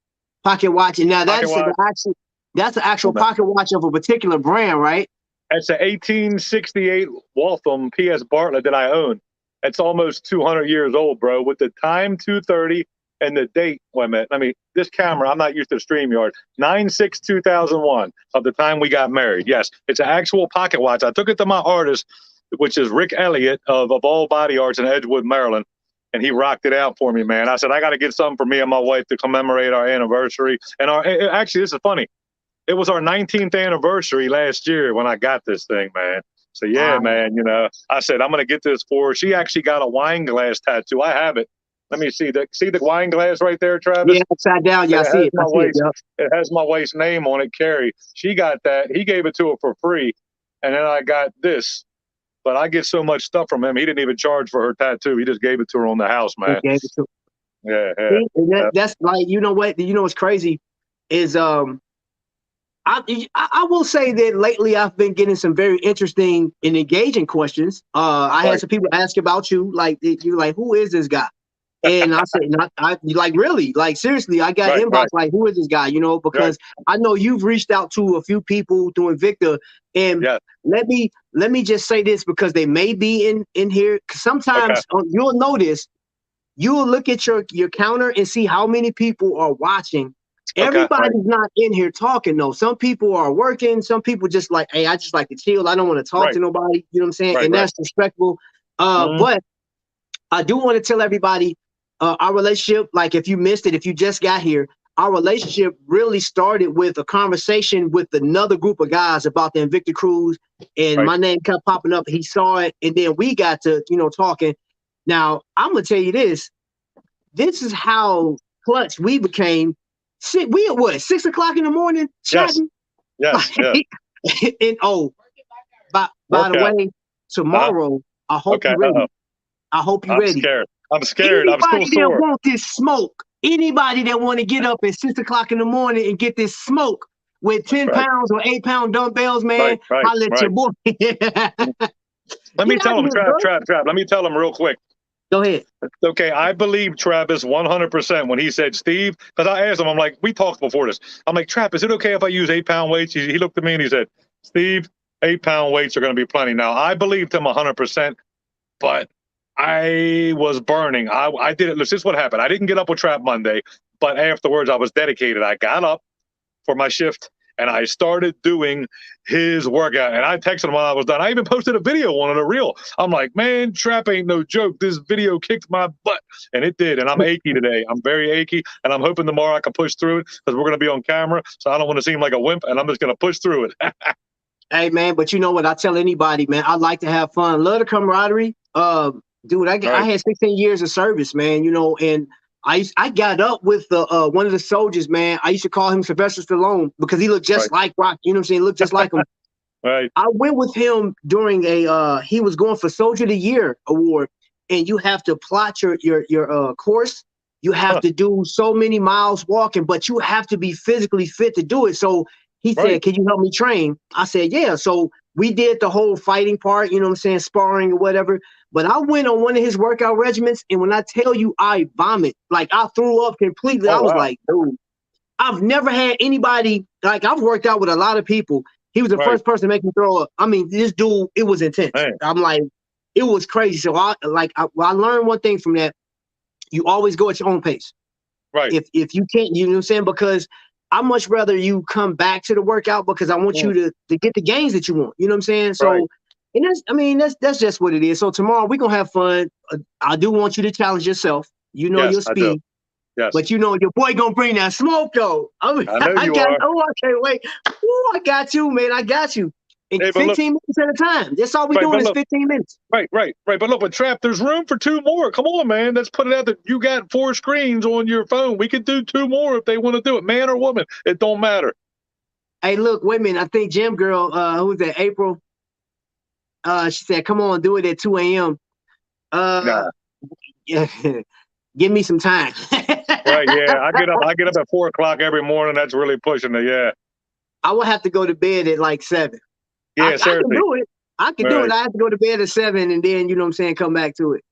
pocket watch, and now that's the actual pocket watch of a particular brand, right? It's an 1868 Waltham PS Bartlett that I own. It's almost 200 years old, bro, with the time 2:30 and the date. Wait a minute. I mean, this camera, I'm not used to StreamYard. 9/6/2001 of the time we got married. Yes, it's an actual pocket watch. I took it to my artist, which is Rick Elliott of All Body Arts in Edgewood, Maryland, and he rocked it out for me, man. I said, I got to get something for me and my wife to commemorate our anniversary. And actually, this is funny. It was our 19th anniversary last year when I got this thing, man. So, yeah, man, I said, I'm going to get this for her. She actually got a wine glass tattoo. I have it. Let me see. See the wine glass right there, Travis? Yeah, upside down. Yeah, I see it. It has my wife's name on it, Carrie. She got that. He gave it to her for free. And then I got this. But I get so much stuff from him. He didn't even charge for her tattoo. He just gave it to her on the house, man. Yeah, yeah. See? And that's like, you know what? You know what's crazy is I will say that lately I've been getting some very interesting and engaging questions. I had Right. some people ask about you, like you're like, who is this guy? And I said, not, I like really, like seriously, I got Right, inbox right, like, who is this guy? You know, right. because I know you've reached out to a few people through Invicta, and Yeah. let me just say this because they may be in here. 'Cause Okay. sometimes you'll notice, you'll look at your counter and see how many people are watching. Okay. Right. Everybody's not in here talking though. Some people are working. Some people just like, hey, I just like to chill. I don't want to talk Right. to nobody. You know what I'm saying? Right. And Right. that's respectful. Mhm. But I do want to tell everybody our relationship, like if you missed it, if you just got here, our relationship really started with a conversation with another group of guys about the Invicta Cruise. And Right. my name kept popping up. He saw it. And then we got to, talking. Now, I'm going to tell you this. This is how clutch we became. We at what, 6 o'clock in the morning Yes. chatting? Yes. Yeah. And by the Workout. way, tomorrow, I hope Okay. you're ready. I hope you're I'm ready. scared. I'm scared. I'm still Anybody that sore. want this smoke, anybody that want to get up at 6 o'clock in the morning and get this smoke with 10 Right. pounds or 8-pound dumbbells, man, Right. Right. holla at your Right. boy. Let me Get out tell of him, here, bro. Trap. Let me tell him real quick. Go ahead. Okay, I believe Travis 100% when he said, Steve, because I asked him, I'm like, we talked before this. I'm like, Trap, is it okay if I use 8-pound weights? He looked at me and he said, Steve, 8-pound weights are going to be plenty. Now, I believed him 100%, but I was burning. I did it. This is what happened. I didn't get up with Trap Monday, but afterwards I was dedicated. I got up for my shift and I started doing his workout. And I texted him while I was done. I even posted a video on it, a reel. I'm like, man, Trap ain't no joke. This video kicked my butt. And it did. And I'm achy today. I'm very achy. And I'm hoping tomorrow I can push through it because we're going to be on camera. So I don't want to seem like a wimp. And I'm just going to push through it. Hey, man, but you know what? I tell anybody, man, I like to have fun. Love the camaraderie. Dude, I had 16 years of service, man, and I got up with one of the soldiers, man. I used to call him Sylvester Stallone because he looked just like Rock. You know what I'm saying? He looked just like him. Right. I went with him during he was going for Soldier of the Year award, and you have to plot your course. You have to do so many miles walking, but you have to be physically fit to do it. So he said, can you help me train? I said, yeah. So we did the whole fighting part, you know what I'm saying, sparring or whatever. But I went on one of his workout regimens, and when I tell you I vomit, like I threw up completely. I was like, dude, I've never had anybody, like I've worked out with a lot of people. He was the first person to make me throw up. I mean, this dude, it was intense. Man. I'm like, it was crazy. So I learned one thing from that. You always go at your own pace. Right. If you can't, you know what I'm saying? Because I much rather you come back to the workout because I want you to get the gains that you want. You know what I'm saying? So, and that's just what it is. So tomorrow we're going to have fun. I do want you to challenge yourself. You know your speed. Yes. But your boy gonna bring that smoke though. I know you are. Oh, I can't wait. Oh, I got you, man. I got you. In 15 minutes at a time. That's all we're doing is 15 minutes. Right. But look, with Trap, there's room for 2 more. Come on, man. Let's put it out there. You got 4 screens on your phone. We could do 2 more if they want to do it, man or woman. It don't matter. Hey, look, wait a minute. I think Gym Girl, who's that? April. She said, "Come on, do it at 2 a.m." Yeah. Give me some time. Right, yeah. I get up at 4 o'clock every morning. That's really pushing it, yeah. I will have to go to bed at like 7. Yeah, I can do it. I can do it. I have to go to bed at 7 and then, you know what I'm saying, come back to it.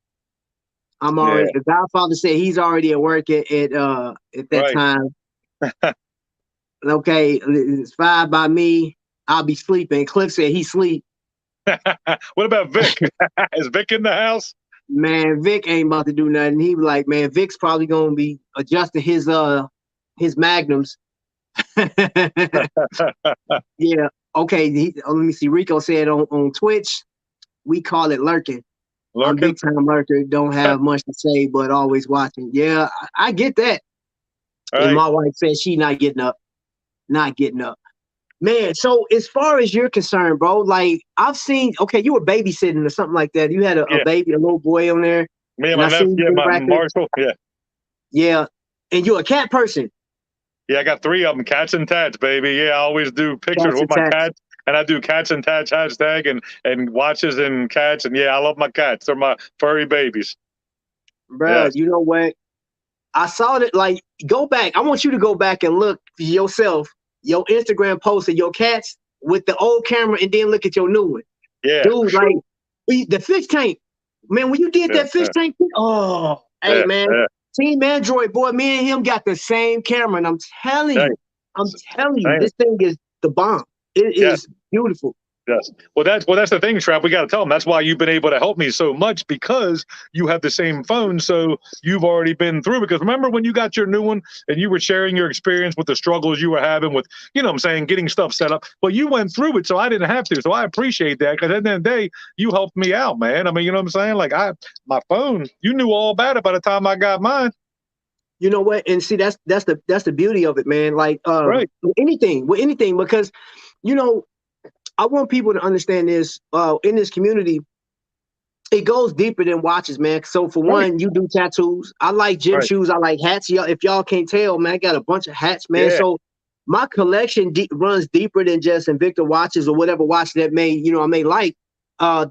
I'm already, the Godfather said he's already at work at that time. Okay, it's 5 by me. I'll be sleeping. Cliff said he sleep. What about Vic? Is Vic in the house? Man, Vic ain't about to do nothing. He be like, man, Vic's probably gonna be adjusting his magnums. Yeah. Okay. Let me see. Rico said on Twitch, we call it lurking. I'm big time lurker. Don't have much to say, but always watching. Yeah, I get that. And my wife said she not getting up. Not getting up. Man, so as far as you're concerned, bro, like I've seen, okay, you were babysitting or something like that. You had a baby, a little boy on there. Me and my nephew, my Marshall, Yeah. And you're a cat person. Yeah, I got 3 of them, cats and tats, baby. Yeah, I always do pictures with my cats, and I do cats and tats hashtag and watches and cats, and yeah, I love my cats. They're my furry babies. Bro, you know what? I saw that. Like, go back. I want you to go back and look yourself, your Instagram post of your cats with the old camera, and then look at your new one. Yeah, Dude, like the fish tank, man. When you did that fish tank, oh, hey man, Team Android boy, me and him got the same camera, and I'm telling you, this thing is the bomb. It is beautiful. Yes. Well, that's the thing, Trap. We got to tell them that's why you've been able to help me so much, because you have the same phone. So you've already been through. Because remember when you got your new one and you were sharing your experience with the struggles you were having with, you know what I'm saying, getting stuff set up. Well, you went through it, so I didn't have to. So I appreciate that, because at the end of the day, you helped me out, man. I mean, you know what I'm saying? Like my phone, you knew all about it by the time I got mine. You know what? And see, that's the beauty of it, man. Like right. with anything, because you know. I want people to understand this. In this community, it goes deeper than watches, man. So for one, you do tattoos. I like gym shoes. I like hats. Y'all, if y'all can't tell, man, I got a bunch of hats, man. Yeah. So my collection runs deeper than just Invicta watches or whatever watch that I may like.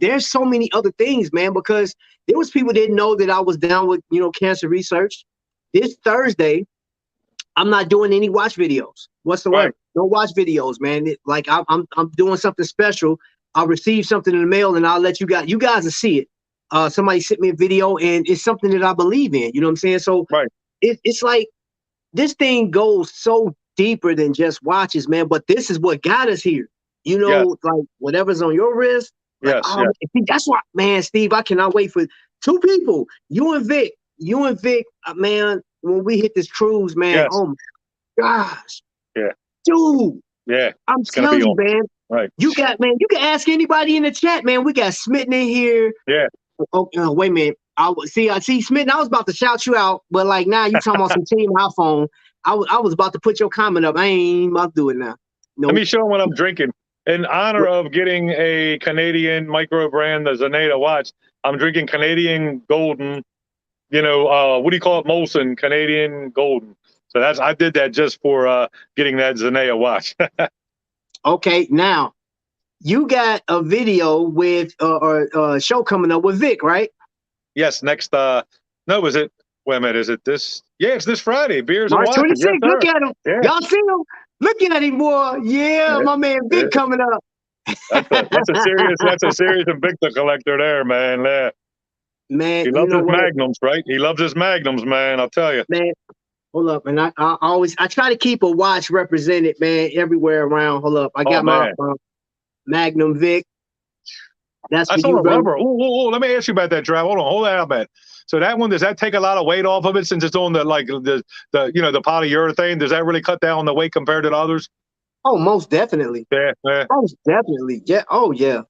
There's so many other things, man, because there was people that didn't know that I was down with, cancer research. This Thursday, I'm not doing any watch videos whatsoever. Right. No watch videos, man. I'm doing something special. I'll receive something in the mail and I'll let you guys will see it. Somebody sent me a video and it's something that I believe in. You know what I'm saying? So it's like this thing goes so deeper than just watches, man. But this is what got us here. Like whatever's on your wrist. Like, that's why, man, Steve, I cannot wait for two people. You and Vic, man. When we hit this cruise, man, oh my gosh. Yeah. Dude. Yeah. I'm telling you, man. Right. You can ask anybody in the chat, man. We got Smitten in here. Yeah. Oh, wait a minute. I see Smitten. I was about to shout you out, but like now you talking about some team iPhone. I was about to put your comment up. I ain't about to do it now. Let me show them what I'm drinking. In honor of getting a Canadian micro brand, the Zaneta watch, I'm drinking Canadian Golden. What do you call it? Molson Canadian Golden. So I did that just for getting that Zanea watch. Okay, now you got a video with or a show coming up with Vic, right? Yes, next no, is it? Wait a minute, is it this? Yeah, it's this Friday. Beers March and watches. 26th. Yes, look at him. Yeah. Y'all see him? Look at him, boy. Yeah, my man Vic coming up. That's a serious Invicta collector there, man. Yeah. Man, he loves his magnums, right? He loves his magnums, man. I'll tell you. Man, hold up, and I try to keep a watch represented, man, everywhere around. Hold up, I got my Magnum Vic. That's I for saw you, a bro. rubber. Oh, let me ask you about that, Trav. Hold that up, man. So that one, does that take a lot of weight off of it since it's on the polyurethane? Does that really cut down on the weight compared to the others? Oh, most definitely. Yeah. Most definitely. Yeah. Oh yeah.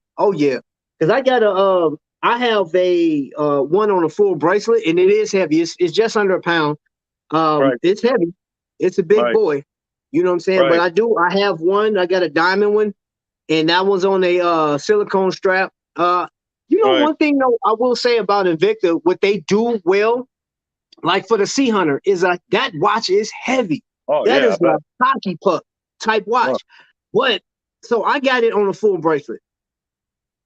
Because I got I have a one on a full bracelet, and it is heavy. It's just under a pound. It's heavy. It's a big boy. You know what I'm saying? But I have one. I got a diamond one, and that one's on a silicone strap. One thing though I will say about Invicta, what they do well, like for the Sea Hunter, is that watch is heavy. That is a hockey puck type watch. But so I got it on a full bracelet.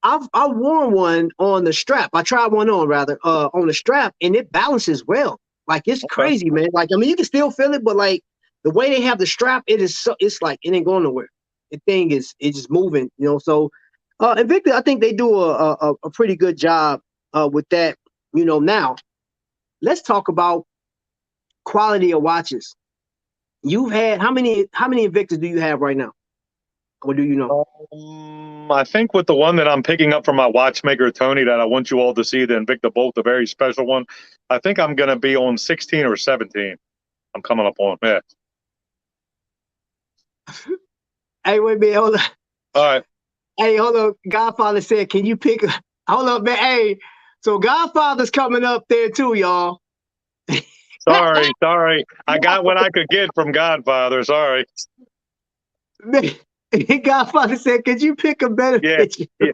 I've worn one on the strap. I tried one on on the strap, and it balances well. Like it's crazy, man. Like you can still feel it, but like the way they have the strap, it's like it ain't going nowhere. The thing it's just moving, So Invicta, I think they do a pretty good job with that. Now let's talk about quality of watches. You've had how many Invictas do you have right now? Or do you know? I think with the one that I'm picking up from my watchmaker, Tony, that I want you all to see, the Invicta Bolt, the very special one, I think I'm going to be on 16 or 17. I'm coming up on, yeah. Hey, wait a minute, hold on. All right. Hey, hold on. Godfather said, can you pick? Hold up, man. Hey, so Godfather's coming up there too, y'all. Sorry. I got what I could get from Godfather. Sorry. Godfather said, could you pick a better picture? Yeah.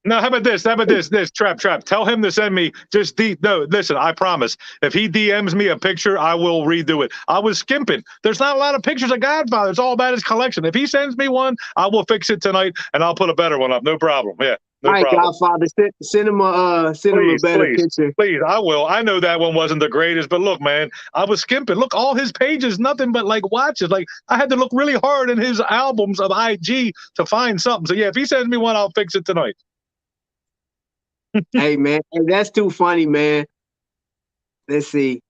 No, how about this? This Trap. Tell him to send me no, listen, I promise. If he DMs me a picture, I will redo it. I was skimping. There's not a lot of pictures of Godfather. It's all about his collection. If he sends me one, I will fix it tonight and I'll put a better one up. No problem. Yeah. No All right, problem. Godfather, send him a Please, better please, picture. please. I will. I know that one wasn't the greatest, but look, man, I was skimping. Look, all his pages, nothing but like watches. Like I had to look really hard in his albums of IG to find something. So yeah, if he sends me one, I'll fix it tonight. Hey man, hey, that's too funny, man. Let's see.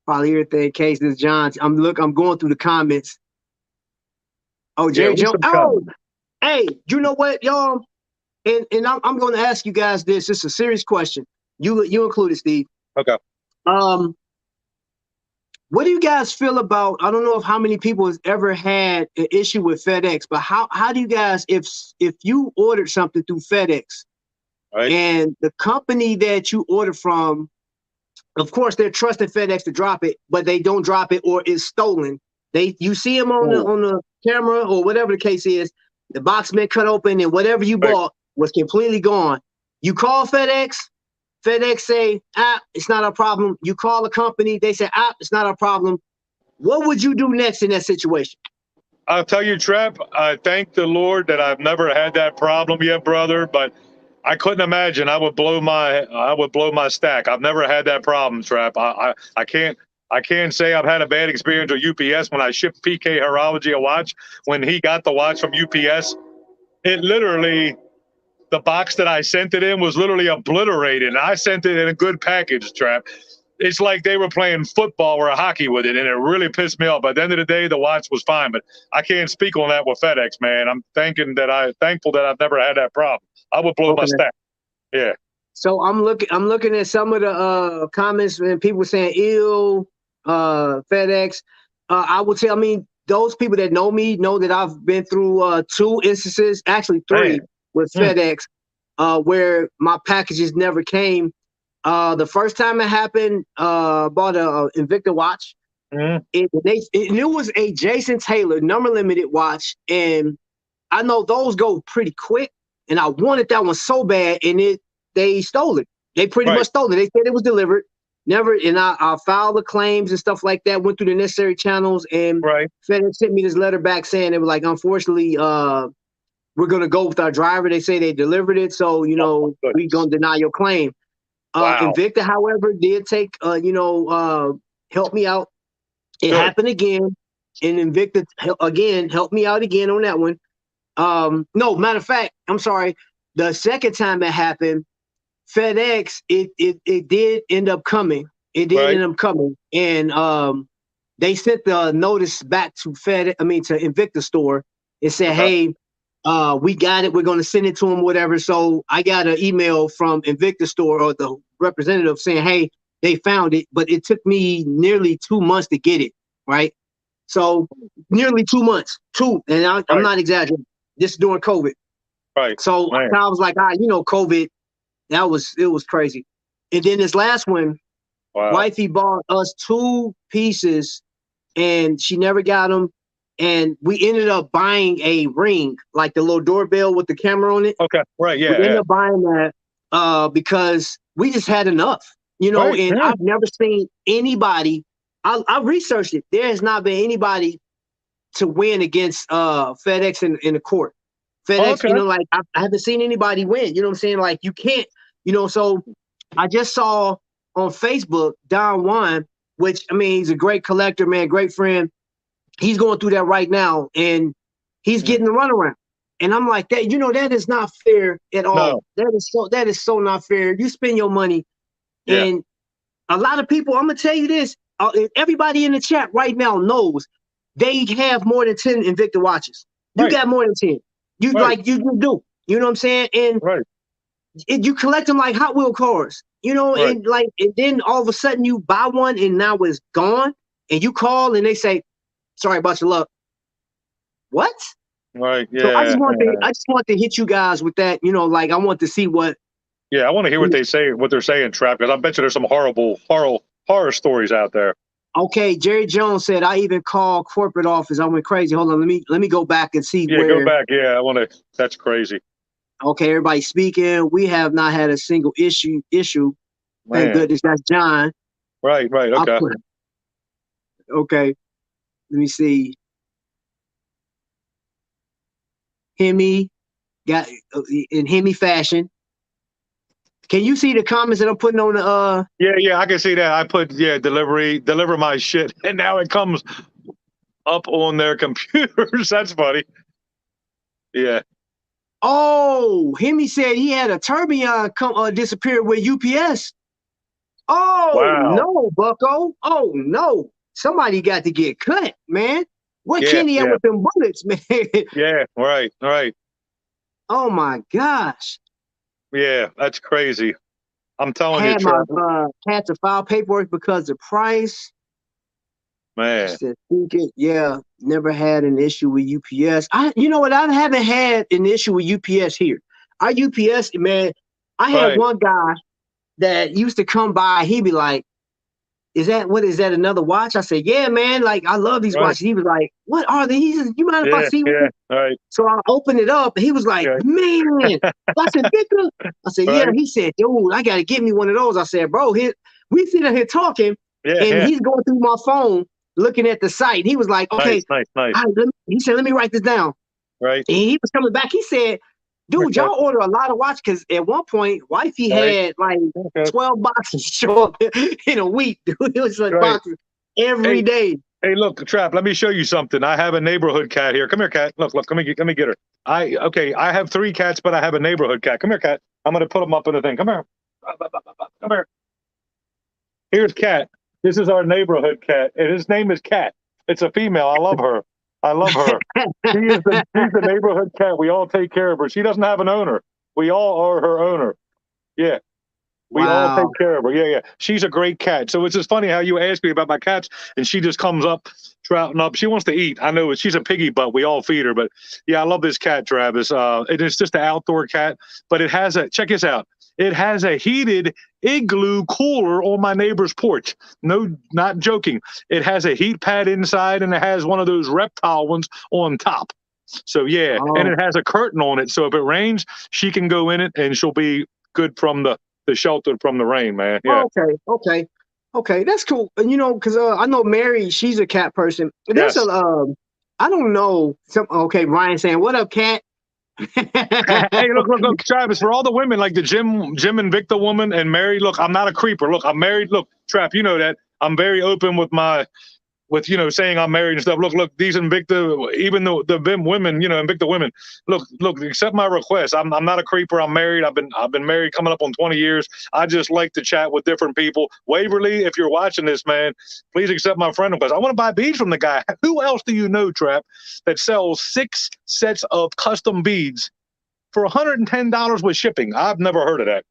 Polyurethane cases, John. I'm going through the comments. Oh, Yeah, Jerry what's Jones. some Oh, comments? hey, you know what, y'all? And I'm going to ask you guys this. It's a serious question. You included, Steve. Okay. What do you guys feel about? I don't know if how many people has ever had an issue with FedEx, but how do you guys, if you ordered something through FedEx Right. and the company that you ordered from, of course they're trusting FedEx to drop it, but they don't drop it or it's stolen. You see them on the camera or whatever the case is, the box been cut open and whatever you bought was completely gone. You call FedEx. FedEx say, it's not our problem. You call the company, they say, it's not our problem. What would you do next in that situation? I'll tell you, Trap, I thank the Lord that I've never had that problem yet, brother, but I couldn't imagine I would blow my stack. I've never had that problem, Trap. I can't say I've had a bad experience with UPS when I shipped PK Horology a watch. When he got the watch from UPS, it literally, the box that I sent it in was literally obliterated. And I sent it in a good package, Trap. It's like they were playing football or hockey with it, and it really pissed me off. By the end of the day, the watch was fine, but I can't speak on that with FedEx, man. I'm thankful that I've never had that problem. I would blow my stack. Yeah. So I'm looking at some of the comments and people saying ill FedEx. I would say, I mean, those people that know me know that I've been through 2 instances, actually 3 with FedEx, where my packages never came. The first time it happened, bought a Invicta watch. It was a Jason Taylor number limited watch, and I know those go pretty quick. And I wanted that one so bad, and they stole it. They pretty much stole it. They said it was delivered, never. And I filed the claims and stuff like that. Went through the necessary channels, and FedEx sent me this letter back saying they were like, unfortunately, we're gonna go with our driver. They say they delivered it, so we're gonna deny your claim. Invicta, however, did take help me out. It happened again, and Invicta again helped me out again on that one. No, matter of fact, I'm sorry. The second time it happened, FedEx, it did end up coming. It did end up coming, and they sent the notice back to to Invicta store and said, hey, we got it. We're going to send it to them, whatever. So I got an email from Invicta store or the representative saying, hey, they found it, but it took me nearly 2 months to get it, right? So nearly 2 months, and I'm not exaggerating. This is during COVID. Right. So I was like, COVID, it was crazy. And then this last one, wifey bought us 2 pieces and she never got them. And we ended up buying a ring, like the little doorbell with the camera on it. Okay, right, yeah. We ended up buying that because we just had enough, and I've never seen anybody. I researched it. There has not been anybody to win against FedEx in the court. FedEx, I haven't seen anybody win. You know what I'm saying? Like you can't, so I just saw on Facebook, Don Juan, which I mean, he's a great collector, man, great friend. He's going through that right now, and he's getting the runaround. And I'm like, that is not fair at all. No. That is so not fair. You spend your money, and a lot of people. I'm gonna tell you this. Everybody in the chat right now knows they have more than 10 Invicta watches. You got more than 10. You you do. You know what I'm saying? And you collect them like Hot Wheel cars. And then all of a sudden you buy one and now it's gone. And you call and they say, sorry about your luck. What? Right. Yeah. So I just want to hit you guys with that. I want to see what. Yeah, I want to hear what they're saying, Trap, because I bet you there's some horror stories out there. Okay, Jerry Jones said I even called corporate office. I went crazy. Hold on, let me go back and see. Yeah, go back. Yeah, I want to. That's crazy. Okay, everybody speaking. We have not had a single issue. Thank goodness. That's John. Right. Okay. Okay. Let me see. Hemi, got in Hemi fashion. Can you see the comments that I'm putting on the Yeah, I can see that. I put deliver my shit, and now it comes up on their computers. That's funny. Yeah. Oh, Hemi said he had a tourbillon come disappear with UPS. Oh Wow. no, Bucko. Oh no. Somebody got to get cut, man. What Kenny at with them bullets, man? Yeah, right. Oh my gosh. Yeah, that's crazy. I'm telling you, Had my Trevor. had to file paperwork because the price. Man. Said, yeah, never had an issue with UPS. You know what? I haven't had an issue with UPS here. Our UPS, man, I had one guy that used to come by. He'd be like, is that another watch? I said, yeah, man. Like, I love these watches. He was like, what are they? He said, you mind if I see one? Right. So I opened it up and he was like, man, that's a Victor. I said, yeah. He said, dude, I got to get me one of those. I said, bro, we sitting here talking and he's going through my phone looking at the site. He was like, okay, nice. He said, let me write this down. Right. And he was coming back. He said, dude, y'all order a lot of watches because at one point, wifey had like 12 boxes show up in a week. Dude, it was like boxes every day. Hey, look, Trap, let me show you something. I have a neighborhood cat here. Come here, cat. Look, let me get her. I have 3 cats, but I have a neighborhood cat. Come here, cat. I'm gonna put them up in the thing. Come here. Come here. Here's Cat. This is our neighborhood cat, and his name is Cat. It's a female. I love her. She's the neighborhood cat. We all take care of her. She doesn't have an owner. We all are her owner. Yeah. We all take care of her. Yeah. She's a great cat. So it's just funny how you ask me about my cats, and she just comes up, trouting up. She wants to eat. I know she's a piggy butt. We all feed her. But yeah, I love this cat, Travis. It's just an outdoor cat, but it has check this out. It has a heated igloo cooler on my neighbor's porch. No, not joking. It has a heat pad inside, and it has one of those reptile ones on top. So yeah, and it has a curtain on it. So if it rains, she can go in it, and she'll be good from the shelter from the rain, man. Yeah. Okay. That's cool. And because I know Mary, she's a cat person. There's I don't know. Ryan saying, "What up, cat?" Hey, look, Travis, for all the women like the Jim and Victor woman and Mary, look, I'm not a creeper. Look, I'm married. Look, Trap, you know that. I'm very open with saying I'm married and stuff. Look, these Invicta, even the women, Invicta women, look, accept my request. I'm not a creeper. I'm married. I've been married coming up on 20 years. I just like to chat with different people. Waverly, if you're watching this, man, please accept my friend request. I want to buy beads from the guy. Who else do you know, Trap, that sells 6 sets of custom beads for $110 with shipping? I've never heard of that.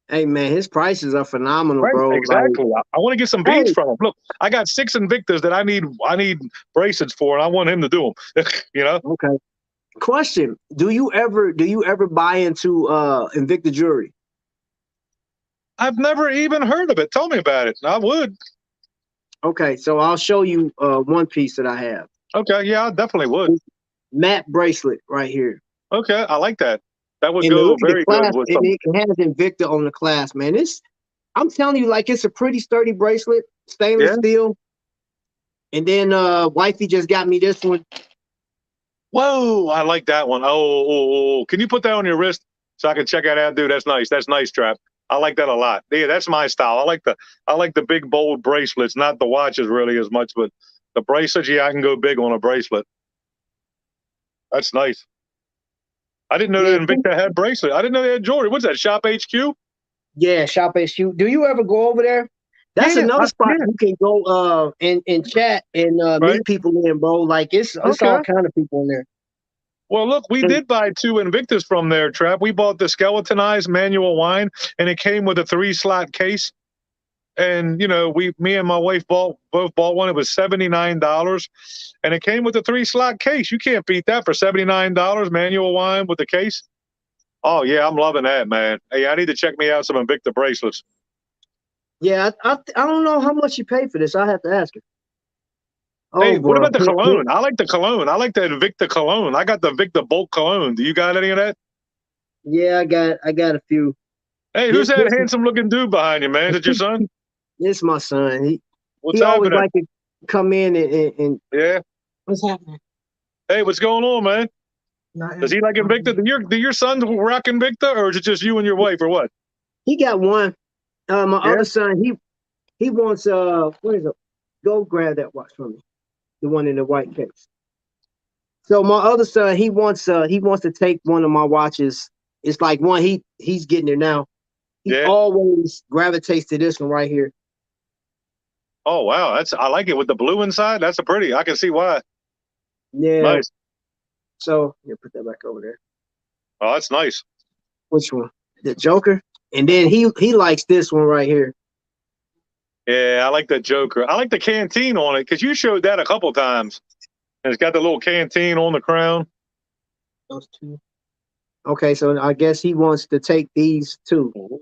Hey man, his prices are phenomenal, bro. Exactly. I want to get some beads from him. Look, I got 6 Invictas that I need bracelets for, and I want him to do them. Okay. Question: Do you ever buy into Invicta jewelry? I've never even heard of it. Tell me about it. I would. Okay, so I'll show you one piece that I have. Okay, yeah, I definitely would. Matte bracelet right here. Okay, I like that. That would go very good with something. It has Invicta on the clasp, man. I'm telling you, like, it's a pretty sturdy bracelet, stainless steel. And then wifey just got me this one. Whoa, I like that one. Oh, can you put that on your wrist so I can check that out, dude? That's nice. That's nice, Trap. I like that a lot. Yeah, that's my style. I like the big bold bracelets, not the watches really as much, but the bracelets. Yeah, I can go big on a bracelet. That's nice. I didn't know that Invicta had bracelet. I didn't know they had jewelry. What's that, Shop HQ? Yeah, Shop HQ. Do you ever go over there? That's another spot you can go and chat and meet people in, bro. Like it's all kind of people in there. Well, look, we did buy 2 Invictus from there, Trap. We bought the skeletonized manual wine, and it came with a 3-slot case. And me and my wife both bought one. It was $79, and it came with a 3-slot case. You can't beat that for $79. Manual wine with the case. Oh yeah, I'm loving that, man. Hey, I need to check me out some Invicta bracelets. Yeah, I don't know how much you pay for this. I have to ask her. Hey, what about the cologne? I like the cologne. I like the Invicta cologne. I got the Invicta bulk cologne. Do you got any of that? Yeah, I got a few. Hey, who's that handsome looking dude behind you, man? Is it your son? It's my son. He always like to come in and yeah. What's happening? Hey, what's going on, man? Does he like Invicta? Do your sons rock Invicta, or is it just you and your wife, or what? He got one. My Yeah? other son, he wants what is it? Go grab that watch for me. The one in the white case. So my other son, he wants to take one of my watches. It's like one he's getting it now. He always gravitates to this one right here. Oh wow, I like it with the blue inside. That's a pretty. I can see why. Yeah. Nice. So yeah, put that back over there. Oh, that's nice. Which one? The Joker. And then he likes this one right here. Yeah, I like the Joker. I like the canteen on it because you showed that a couple times. And it's got the little canteen on the crown. Those two. Okay, so I guess he wants to take these two. Ooh,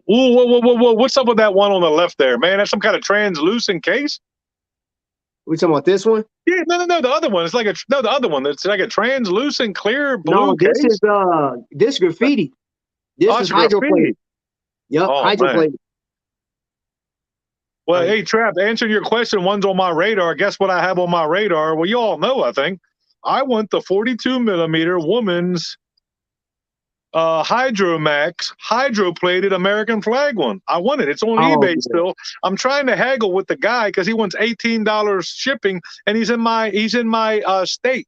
whoa. What's up with that one on the left there, man? That's some kind of translucent case? We talking about this one? Yeah, no. The other one. It's like the other one. It's like a translucent clear blue no, this case. is this graffiti. This is hydroplated. Yep, hydroplated. Well, hey, Trap, answering your question, one's on my radar. Guess what I have on my radar? Well, you all know, I think. I want the 42 millimeter woman's Hydromax hydroplated American flag one. I want it. It's on eBay still. I'm trying to haggle with the guy because he wants $18 shipping, and he's in my state.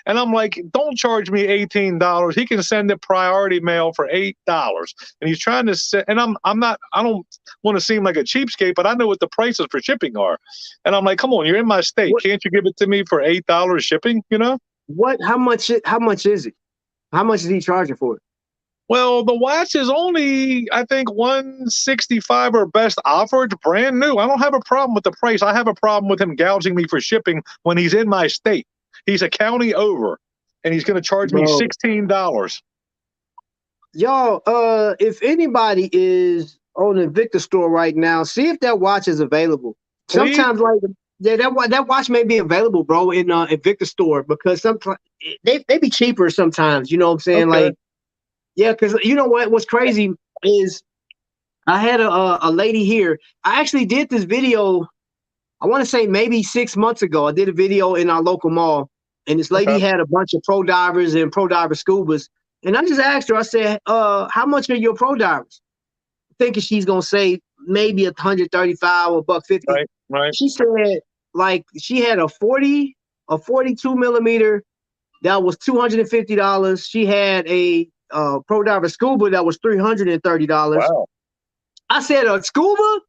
And I'm like, don't charge me $18. He can send it priority mail for $8. And he's trying to send, and I don't want to seem like a cheapskate, but I know what the prices for shipping are. And I'm like, come on, you're in my state. Can't you give it to me for $8 shipping? You know? How much is it? How much is he charging for it? Well, the watch is only, I think, $165 or best offer. It's brand new. I don't have a problem with the price. I have a problem with him gouging me for shipping when he's in my state. He's a county over, and he's going to charge me $16. Y'all, if anybody is on the Invicta store right now, see if that watch is available. Please? Sometimes, like, yeah, that watch may be available, bro, in Invicta store because sometimes they be cheaper sometimes. You know what I'm saying? Okay. Like, yeah, because you know what's crazy is I had a lady here. I actually did this video. I want to say maybe 6 months ago. I did a video in our local mall, and this lady had a bunch of pro divers and pro diver scubas. And I just asked her, I said, how much are your pro divers? Thinking she's going to say maybe $135 or $150. Right. She said, like, she had a 42 millimeter that was $250. She had a pro diver scuba that was $330. Wow. I said, a scuba?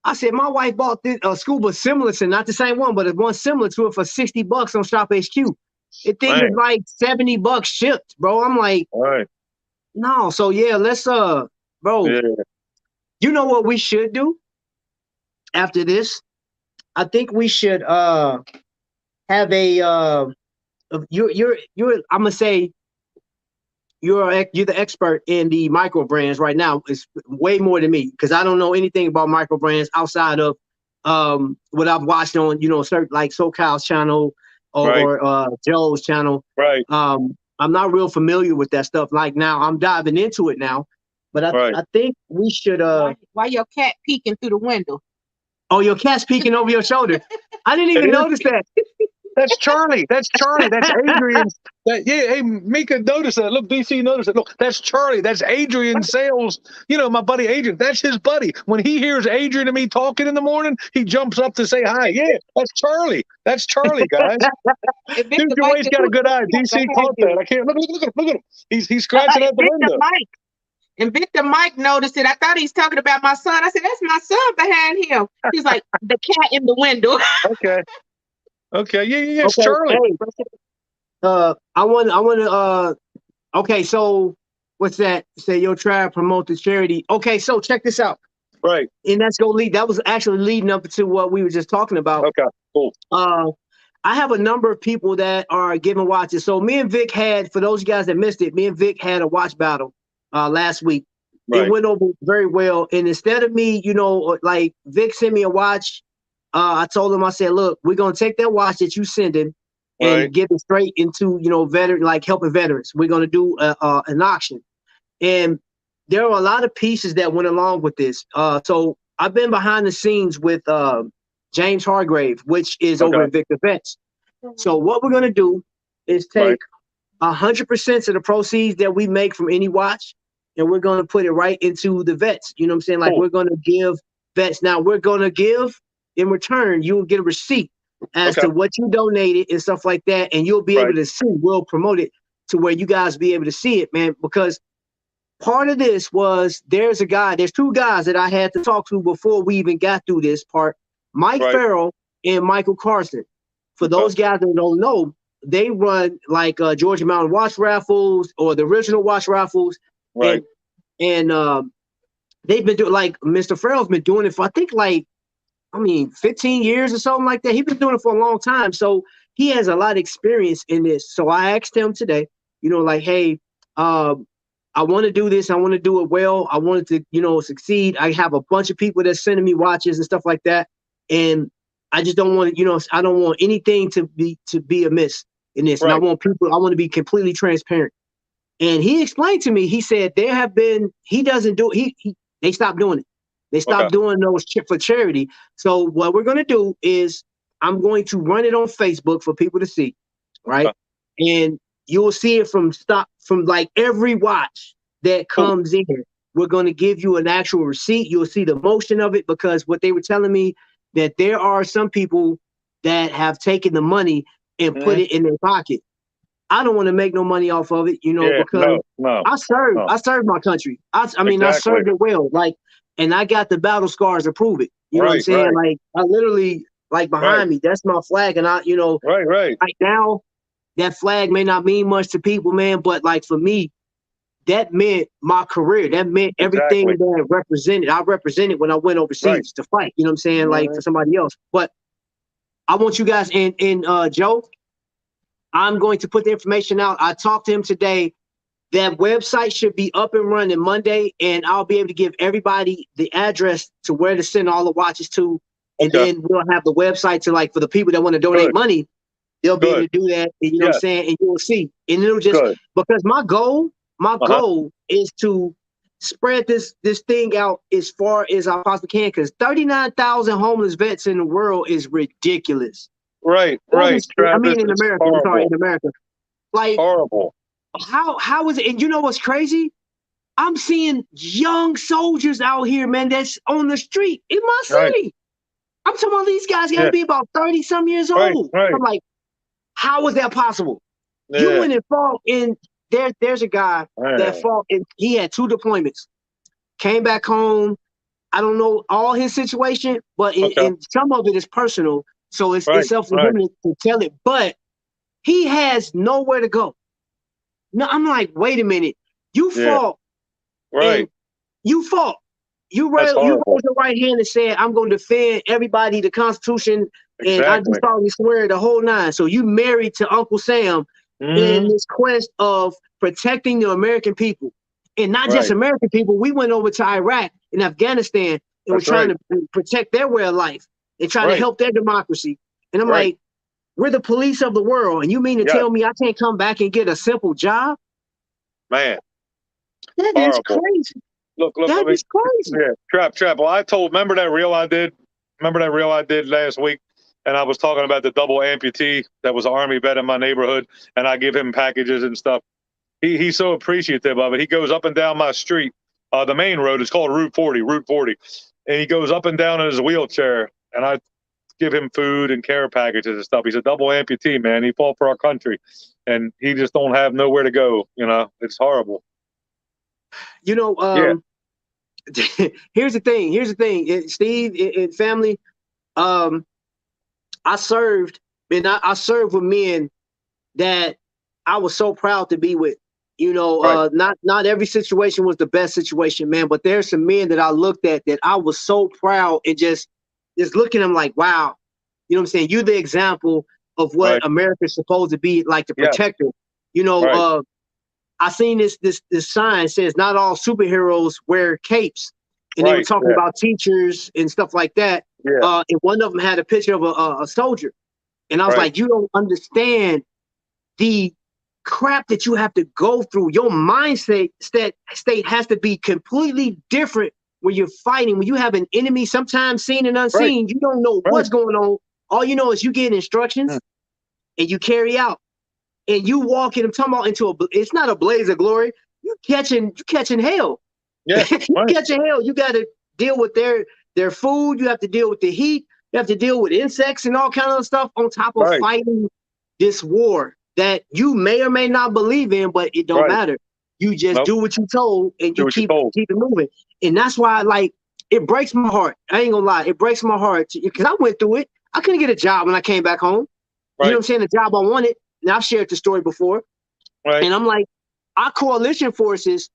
I said, my wife bought this scuba similar to, not the same one, but one similar to it for $60 on Shop HQ. It thing is like $70 shipped, bro. I'm like, no. So yeah, let's bro. Yeah. You know what we should do after this? I think we should have a you're I'm gonna say you're the expert in the micro brands right now. It's way more than me because I don't know anything about micro brands outside of what I've watched on, certain like SoCal's channel or Joe's channel. Right. I'm not real familiar with that stuff. Like now, I'm diving into it now, but I think we should. Why your cat peeking through the window? Oh, your cat's peeking over your shoulder. I didn't even notice that. That's Charlie. That's Adrian. Hey, Mika, notice that. Look, DC, notice that. Look, that's Charlie. That's Adrian Sales. My buddy Adrian. That's his buddy. When he hears Adrian and me talking in the morning, he jumps up to say hi. Yeah, that's Charlie. That's Charlie, guys. Dude, your wife's got a good eye. DC caught that. I can't. Look at him. He's scratching at the window. And Victor Mike noticed it. I thought he's talking about my son. I said, that's my son behind him. He's like, the cat in the window. Okay. Yeah. It's Charlie. Hey, I want to. Okay, so what's that? Say your tribe promote the charity. Okay, so check this out. Right. And that's gonna lead. That was actually leading up to what we were just talking about. Okay. Cool. I have a number of people that are giving watches. So me and Vic had, for those guys that missed it, me and Vic had a watch battle last week. It went over very well. And instead of me, like Vic sent me a watch. I told him, I said, look, we're going to take that watch that you send him and get it straight into, veteran, like helping veterans. We're going to do an auction. And there are a lot of pieces that went along with this. So I've been behind the scenes with James Hargrave, which is over at Victor Vets. So what we're going to do is take 100% of the proceeds that we make from any watch, and we're going to put it right into the vets. You know what I'm saying? Like, Cool. we're going to give vets. Now, we're going to give in return, you'll get a receipt as to what you donated and stuff like that, and you'll be able to see. We'll promote it to where you guys be able to see it, man, because part of this was there's two guys that I had to talk to before we even got through this part, Mike Farrell and Michael Carson. For those guys that don't know, they run like Georgia Mountain watch raffles or the original watch raffles. Right. And they've been doing, like, Mr. Farrell's been doing it for, I think, 15 years or something like that. He's been doing it for a long time. So he has a lot of experience in this. So I asked him today, like, hey, I want to do this. I want to do it well. I wanted to, succeed. I have a bunch of people that's sending me watches and stuff like that. And I just don't want to, I don't want anything to be amiss in this. And I want to be completely transparent. And he explained to me, he said they stopped doing it. They stopped doing those for charity. So what we're going to do is I'm going to run it on Facebook for people to see. Right. And you'll see it from like every watch that comes in. We're going to give you an actual receipt. You'll see the motion of it, because what they were telling me, that there are some people that have taken the money and put it in their pocket. I don't want to make no money off of it, because I served my country. I served it well. Like, and I got the battle scars to prove it. You know what I'm saying? Like, I literally, like, behind me, that's my flag. And right now, that flag may not mean much to people, man, but like for me, that meant my career. That meant everything that I represented. I represented when I went overseas to fight. You know what I'm saying? Like, for somebody else. But I want you guys, and Joe, I'm going to put the information out. I talked to him today. That website should be up and running Monday, and I'll be able to give everybody the address to where to send all the watches to. And then we'll have the website to, like, for the people that want to donate money, they'll be able to do that. And, you know what I'm saying? And you'll see. And it'll just, because my goal is to spread this thing out as far as I possibly can, because 39,000 homeless vets in the world is ridiculous. Right. In America. I'm sorry, in America. Like, horrible. How is it? And you know what's crazy? I'm seeing young soldiers out here, man, that's on the street in my city. I'm talking about these guys got to be about 30-some years old. I'm like, how is that possible? You went and fought in there's a guy that fought, and he had 2 deployments, came back home. I don't know all his situation, but and some of it is personal, so it's self-limited to tell it. But he has nowhere to go. No, I'm like, wait a minute. You fought. You fought. You raised your right hand and said, I'm going to defend everybody, the Constitution, and I just probably swear the whole 9. So you married to Uncle Sam in this quest of protecting the American people. And not just American people. We went over to Iraq and Afghanistan, and we're trying to protect their way of life and trying to help their democracy. And I'm like, we're the police of the world, and you mean to tell me I can't come back and get a simple job? Man. That is crazy. Look, that is crazy. Yeah, Trap. Well, remember that reel I did last week? And I was talking about the double amputee that was an Army vet in my neighborhood, and I give him packages and stuff. He's so appreciative of it. He goes up and down my street. The main road is called Route 40. And he goes up and down in his wheelchair, and I give him food and care packages and stuff. He's a double amputee, man. He fought for our country, and he just don't have nowhere to go. It's horrible. Here's the thing, Steve and family. I served with men that I was so proud to be with. Not every situation was the best situation, man, but there's some men that I looked at that I was so proud, and just looking at them like, wow, you know what I'm saying? You're the example of what America's supposed to be, like, the protector. I seen this sign says not all superheroes wear capes, and they were talking about teachers and stuff like that. And one of them had a picture of a soldier, and I was like, you don't understand the crap that you have to go through. Your mindset state has to be completely different when you're fighting. When you have an enemy, sometimes seen and unseen, you don't know what's going on. All you know is you get instructions and you carry out. and you walking, I'm talking about into it's not a blaze of glory. You catching hell. Yeah, You catching hell. You got to deal with their food. You have to deal with the heat. You have to deal with insects and all kind of stuff on top of fighting this war that you may or may not believe in, but it don't matter. You just do what you told, and you keep it moving. And that's why, like, it breaks my heart. I ain't gonna lie, it breaks my heart because I went through it. I couldn't get a job when I came back home. You know what I'm saying? The job I wanted. And I've shared the story before. And I'm like, our coalition forces,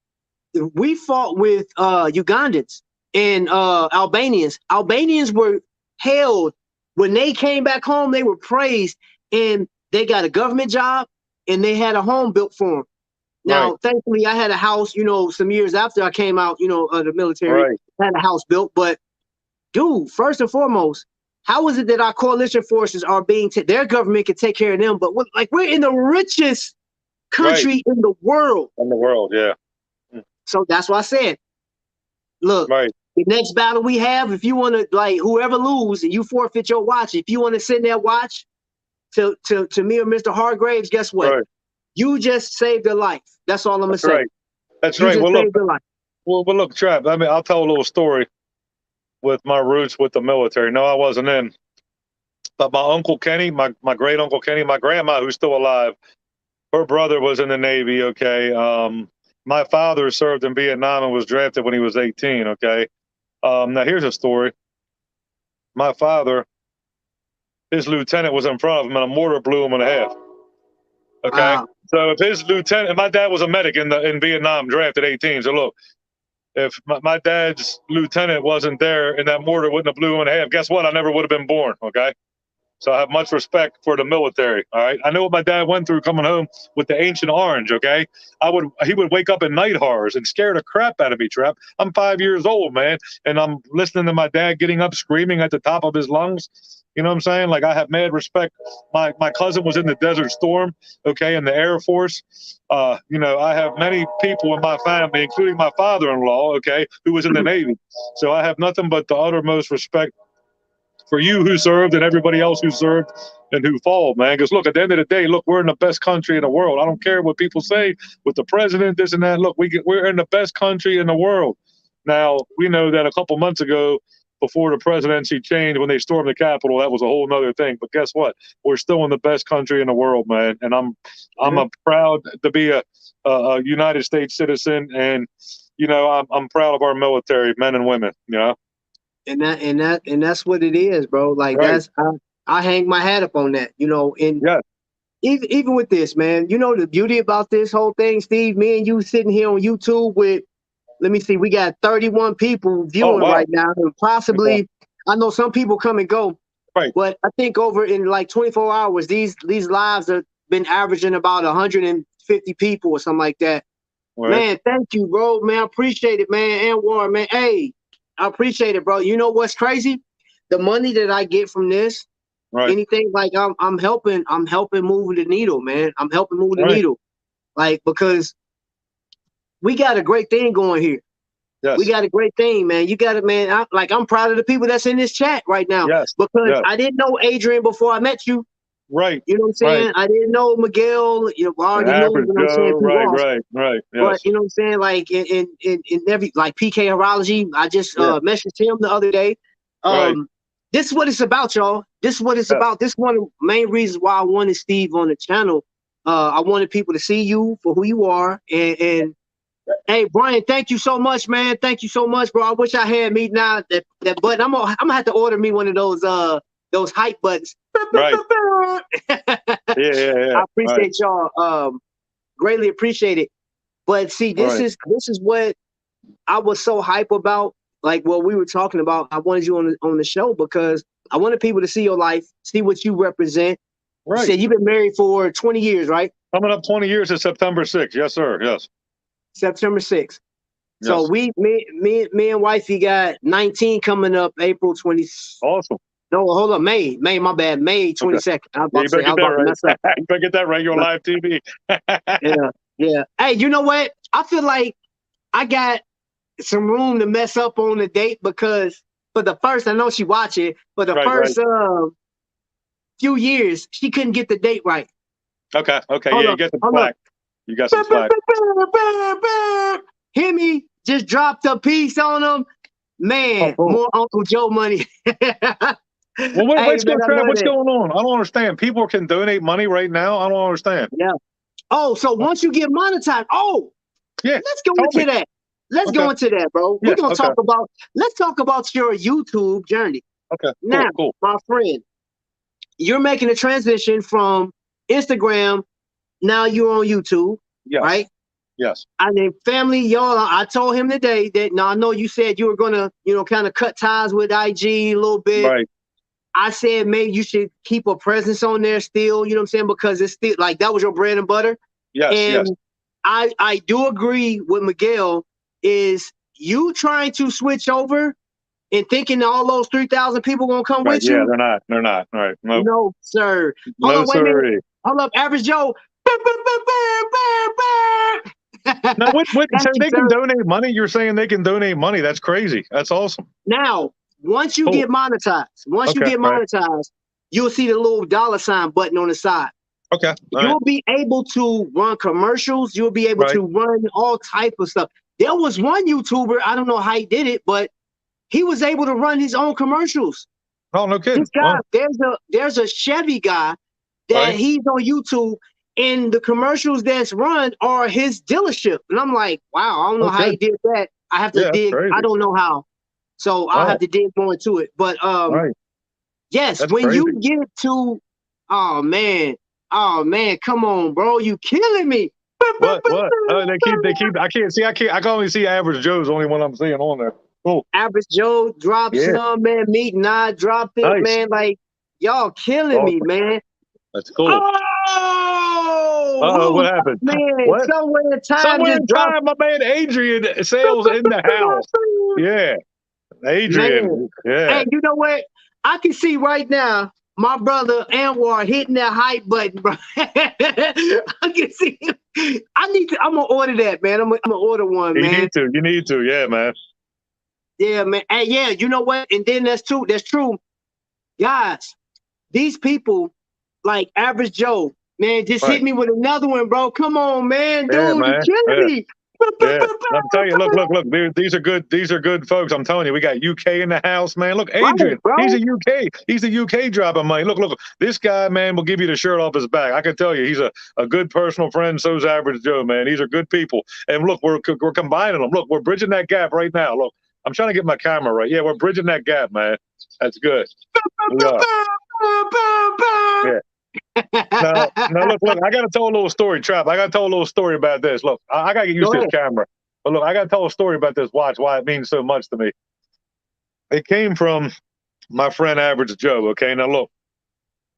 we fought with Ugandans and Albanians. Albanians were held when they came back home. They were praised, and they got a government job, and they had a home built for them. Now, thankfully, I had a house, you know, some years after I came out, you know, of the military. I had a house built. But, dude, first and foremost, how is it that our coalition forces are being their government can take care of them, but we're in the richest country in the world. In the world, yeah. So that's why I said, look, the next battle we have, if you want to, like, whoever lose and you forfeit your watch, if you want to send that watch to me or Mr. Hargraves, guess what? You just saved a life. That's all I'm gonna say. That's you right. Just saved a life. Well, look, Trap. I mean, I'll tell a little story with my roots with the military. No, I wasn't in, but my uncle Kenny, my great uncle Kenny, my grandma who's still alive, her brother was in the Navy. Okay. My father served in Vietnam and was drafted when he was 18. Okay. Now here's a story. My father, his lieutenant was in front of him and a mortar blew him in half. Okay. Wow. So if his lieutenant, and my dad was a medic in Vietnam, drafted 18. So look, if my dad's lieutenant wasn't there and that mortar wouldn't have blew him in half, guess what? I never would have been born. Okay. So I have much respect for the military. All right. I know what my dad went through coming home with the Ancient Orange. Okay. He would wake up at night horrors and scare the crap out of me, Trap. I'm 5 years old, man. And I'm listening to my dad getting up, screaming at the top of his lungs. You know what I'm saying? Like, I have mad respect. My cousin was in the Desert Storm, okay, in the Air Force. You know, I have many people in my family, including my father-in-law, okay, who was in the Navy. So I have nothing but the uttermost respect for you who served and everybody else who served and who fought, man. Because, look, at the end of the day, look, we're in the best country in the world. I don't care what people say with the president, this and that. Look, we're in the best country in the world. Now, we know that a couple months ago, before the presidency changed, when they stormed the Capitol, that was a whole nother thing. But guess what? We're still in the best country in the world, man. And I'm proud to be a United States citizen. And, you know, I'm proud of our military, men and women, you know. And that's what it is, bro. Like, that's, I hang my hat up on that, you know. And even with this, man, you know, the beauty about this whole thing, Steve, me and you sitting here on YouTube with, let me see, we got 31 people viewing right now, and possibly, I know some people come and go, but I think over in like 24 hours, these lives have been averaging about 150 people or something like that. Man, thank you, bro. Man, I appreciate it, man. Anwar, man, hey, I appreciate it, bro. You know what's crazy? The money that I get from this, anything, like, I'm helping move the needle, man. I'm helping move the needle, like, because we got a great thing going here. Yes. We got a great thing, man. You got it, man. I'm proud of the people that's in this chat right now. Because I didn't know Adrian before I met you. Right. You know what I'm saying? I didn't know Miguel. You know, I already knew what I'm saying. Right. Yes. But you know what I'm saying? Like in every, like, PK Horology, I just messaged him the other day. This is what it's about, y'all. This is what it's about. This is one of the main reasons why I wanted Steve on the channel. I wanted people to see you for who you are. And hey, Brian, thank you so much, man. Thank you so much, bro. I wish I had me now that button. I'm gonna have to order me one of those hype buttons. Right. I appreciate y'all. Greatly appreciate it. But see, this is what I was so hype about. Like what we were talking about. I wanted you on the show because I wanted people to see your life, see what you represent. Right. You said you've been married for 20 years, right? Coming up 20 years is September 6th. Yes, sir. Yes. September 6th. So me and wifey got 19 coming up April 20. Awesome. No, hold on. May, my bad. May 22nd. You better get that right. You're on live TV. Yeah. Hey, you know what? I feel like I got some room to mess up on the date because for the first, I know she watch it, for the first few years, she couldn't get the date right. Okay. Okay. Hold Yeah, you up, got some hold up. slack. You got some slack. Himmy just dropped a piece on him. Oh, Man, cool. more Uncle Joe money. Well, wait, Hey, what's man, going I love what's that. going on? I don't understand. People can donate money right now. I don't understand. Yeah. Oh, so once you get monetized, Yeah. let's go Tell into me. that. Let's Okay. go into that, bro. Yeah. We're gonna Okay. let's talk about your YouTube journey. Okay. Now, Cool. my friend, you're making a transition from Instagram. Now you're on YouTube, Yes. right? Yes. I mean, family, y'all. I told him today that now I know you said you were gonna, kind of cut ties with IG a little bit. Right. I said maybe you should keep a presence on there still. You know what I'm saying? Because it's still like that was your bread and butter. Yes. And Yes. I do agree with Miguel. Is you trying to switch over and thinking all those 3,000 people gonna come Right. with Yeah. you? They're not. They're not. All right. No. No, sir. Hold No, on, wait a minute. sir. Hold up, Average Joe. Now, Thank so you, they can sir. donate money? You're saying they can donate money? That's crazy. That's awesome. Now, once you Cool. get monetized, Okay. Right. you'll see the little $ button on the side. Okay. All right. You'll be able to run commercials. You'll be able Right. to run all type of stuff. There was one YouTuber, I don't know how he did it, but he was able to run his own commercials. Oh, no kidding. This guy, Wow. there's a Chevy guy that Right. he's on YouTube, and the commercials that's run are his dealership. And I'm like, wow, I don't know how Okay. he did that. I have to Yeah, that's dig. crazy. I don't know how. So I'll Wow. have to dig more into it. But Right. yes, That's when you crazy. get to, oh man, come on, bro, you killing me. What? They keep. I can't see. I can only see Average Joe's only one I'm seeing on there. Cool. Average Joe dropped Yeah. some, man. Meteandi dropped it, Nice. man. Like, y'all killing me, Awesome. man. That's cool. Oh, What happened? man, What? somewhere in time Somewhere just in dropped. time, my man Adrian Sales in the house. Yeah. Adrian. Man. Yeah. Hey, you know what? I can see right now my brother Anwar hitting that hype button, bro. I can see him. I'm gonna order that, man. I'm gonna order one, man. You need to. Yeah, man. Yeah, man. And yeah, you know what? And then that's true. Guys, these people like Average Joe, man, just hit me with another one, bro. Come on, man. Yeah, Dude, man. you're killing me. Yeah. I'm telling you, look, these are good folks. I'm telling you, we got UK in the house, man. Look, Adrian, bro. he's a UK dropping money. Look, this guy, man, will give you the shirt off his back. I can tell you, he's a good personal friend. So's Average Joe, man. These are good people. And look, we're combining them. Look, we're bridging that gap right now. Look, I'm trying to get my camera right. Yeah, we're bridging that gap, man. That's good. We are. Yeah. Now, look, I got to tell a little story, Trap. I got to tell a little story about this. Look, I got to get used to this camera. But look, I got to tell a story about this watch, why it means so much to me. It came from my friend Average Joe, okay? Now, look,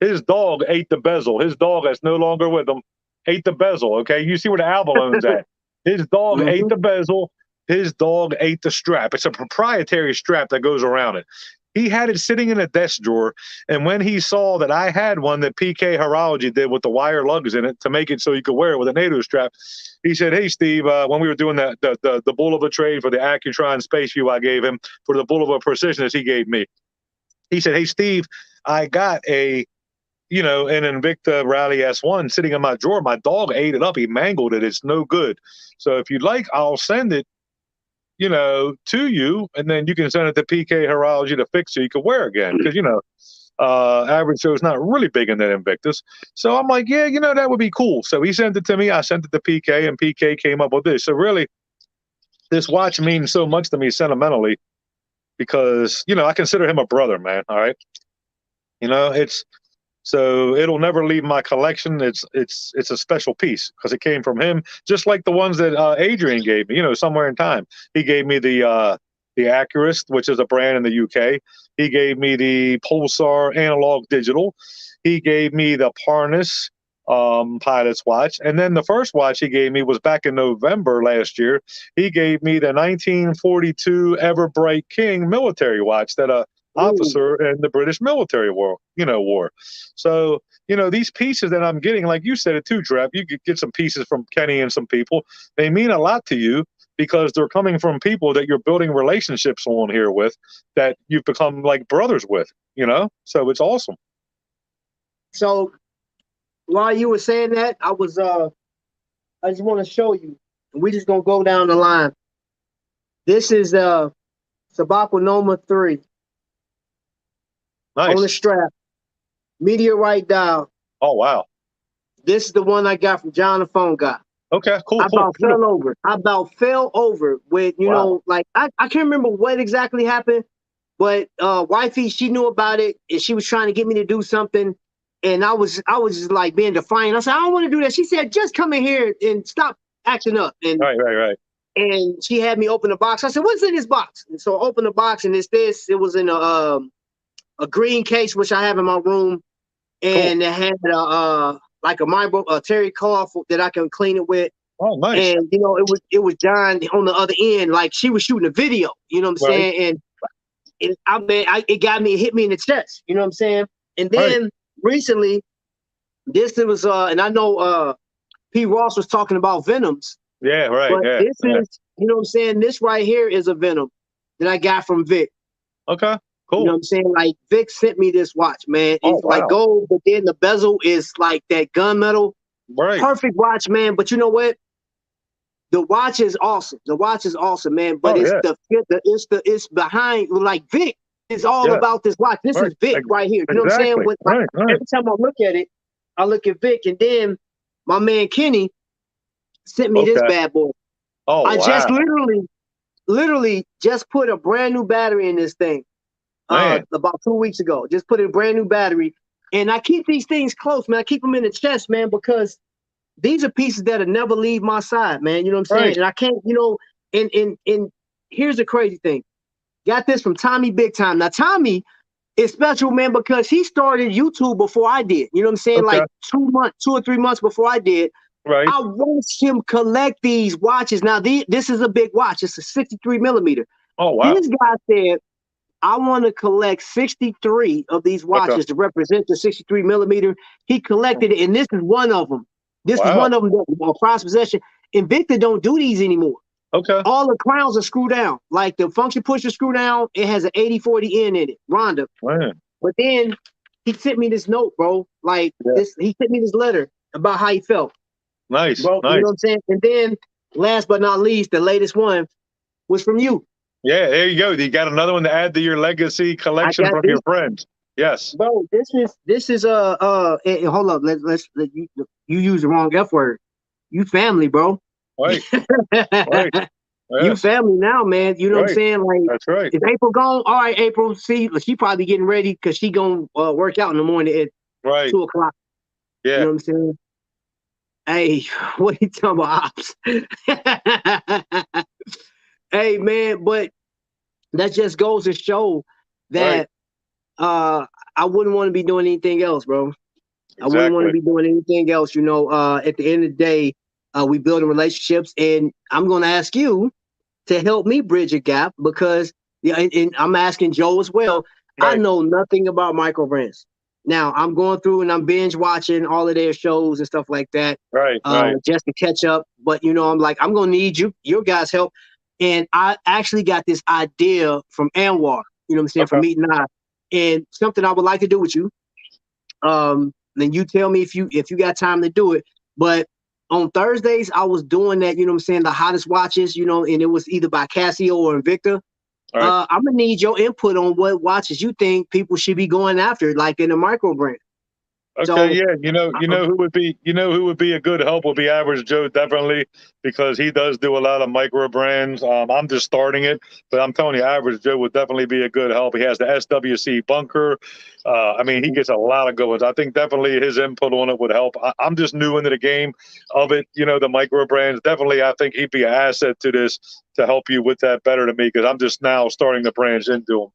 his dog ate the bezel. His dog that's no longer with him ate the bezel, okay? You see where the albalone's at. His dog ate the bezel. His dog ate the strap. It's a proprietary strap that goes around it. He had it sitting in a desk drawer, and when he saw that I had one that PK Horology did with the wire lugs in it to make it so you could wear it with a NATO strap, he said, "Hey, Steve, when we were doing the Boulevard trade for the Accutron Space View I gave him for the Boulevard Precisionist he gave me, he said, hey, Steve, I got an Invicta Rally S1 sitting in my drawer. My dog ate it up. He mangled it. It's no good. So if you'd like, I'll send it to you, and then you can send it to PK Horology to fix so you can wear again." Because, Average Joe's not really big in that Invictus. So I'm like, yeah, that would be cool. So he sent it to me. I sent it to PK, and PK came up with this. So really, this watch means so much to me sentimentally because, I consider him a brother, man. All right. So it'll never leave my collection. It's a special piece because it came from him, just like the ones that Adrian gave me. Somewhere in time, he gave me the Accurist, which is a brand in the UK. He gave me the Pulsar Analog Digital. He gave me the Parnas pilot's watch, and then the first watch he gave me was back in November last year. He gave me the 1942 Everbright King military watch that officer in the British military wore. So, these pieces that I'm getting, like you said it too, Trev, you could get some pieces from Kenny and some people. They mean a lot to you because they're coming from people that you're building relationships on here with, that you've become like brothers with, so it's awesome. So while you were saying that, I just want to show you. We just gonna go down the line. This is Sabaquanoma 3 on the Nice. strap. Meteorite dial. Oh wow. This is the one I got from John the phone guy. Okay. Cool. I about fell over. I about fell over with, you know, like I can't remember what exactly happened, but wifey, she knew about it and she was trying to get me to do something. And I was just like being defiant. I said, I don't want to do that. She said, just come in here and stop acting up. And Right. and she had me open the box. I said, what's in this box? And so I opened the box and it's this. It was in a green case, which I have in my room. And it had like a terry cloth that I can clean it with. Oh, nice. And you know, it was John on the other end, like she was shooting a video. You know what I'm saying? And it hit me in the chest. You know what I'm saying? And then recently, this was and I know P. Ross was talking about venoms. Yeah, right. But Yeah. this is, you know what I'm saying? This right here is a venom that I got from Vic. Okay. Cool. You know what I'm saying? Like Vic sent me this watch, man. It's like gold, but then the bezel is like that gunmetal. Right. Perfect watch, man. But you know what? The watch is awesome. The watch is awesome, man. But it's behind, like Vic is all about this watch. This is Vic right here. You know what I'm saying? Every time I look at it, I look at Vic, and then my man Kenny sent me this bad boy. Oh, I just literally just put a brand new battery in this thing about 2 weeks ago. Just put in a brand new battery. And I keep these things close, man. I keep them in the chest, man, because these are pieces that'll never leave my side, man. You know what I'm saying? And I can't, you know, and here's the crazy thing. Got this from Tommy Big Time. Now, Tommy is special, man, because he started YouTube before I did. You know what I'm saying? Like 2 or 3 months before I did. Right. I watched him collect these watches. Now, this is a big watch. It's a 63 millimeter. Oh, wow. This guy said, I want to collect 63 of these watches to represent the 63 millimeter. He collected it, and this is one of them. This is one of them that prized possession. Invicta don't do these anymore. Okay. All the crowns are screwed down. Like the function pusher screw down, it has an 8040N in it, Rhonda. Man. But then he sent me this note, bro. Like he sent me this letter about how he felt. Nice. Bro, nice. You know what I'm saying? And then last but not least, the latest one was from you. Yeah, there you go. You got another one to add to your legacy collection from your friends. Yes. Bro, this is hold up, let's you use the wrong F word. You family, bro. Right. Right. Yes. You family now, man. You know what I'm saying? Like, that's right. Is April gone? All right, April. See, she probably getting ready because she gonna work out in the morning at 2:00. Yeah. You know what I'm saying? Hey, what are you talking about, ops? Hey, man, but that just goes to show that I wouldn't want to be doing anything else, bro. Exactly. I wouldn't want to be doing anything else. You know, at the end of the day, we building relationships, and I'm going to ask you to help me bridge a gap because, and I'm asking Joe as well. I know nothing about micro brands. Now I'm going through and I'm binge watching all of their shows and stuff like that, just to catch up. But you know, I'm like, I'm going to need your guys' help. And I actually got this idea from Anwar. You know what I'm saying? From Meteandi, and something I would like to do with you. Then you tell me if you got time to do it. But on Thursdays, I was doing that, you know what I'm saying, the hottest watches, you know, and it was either by Casio or Invicta. I'm gonna need your input on what watches you think people should be going after, like in a micro brand. Okay, so, yeah, you know who would be a good help would be Average Joe, definitely, because he does do a lot of micro brands. I'm just starting it, but I'm telling you, Average Joe would definitely be a good help. He has the SWC bunker. I mean, he gets a lot of good ones. I think definitely his input on it would help. I'm just new into the game of it, you know, the micro brands. Definitely, I think he'd be an asset to this to help you with that better than me because I'm just now starting to branch into him.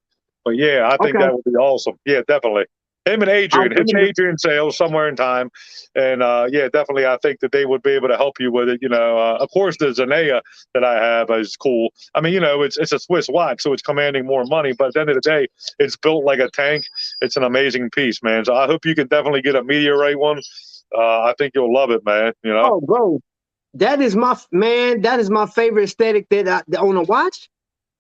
But yeah, I think that would be awesome. Yeah, definitely. Him and Adrian, Adrian sales somewhere in time. And yeah, definitely I think that they would be able to help you with it. You know, of course, the Zanea that I have is cool. I mean, you know, it's a Swiss watch, so it's commanding more money. But at the end of the day, it's built like a tank. It's an amazing piece, man. So I hope you can definitely get a Meteorite one. I think you'll love it, man. You know? Oh, bro, that is my favorite aesthetic that on a watch.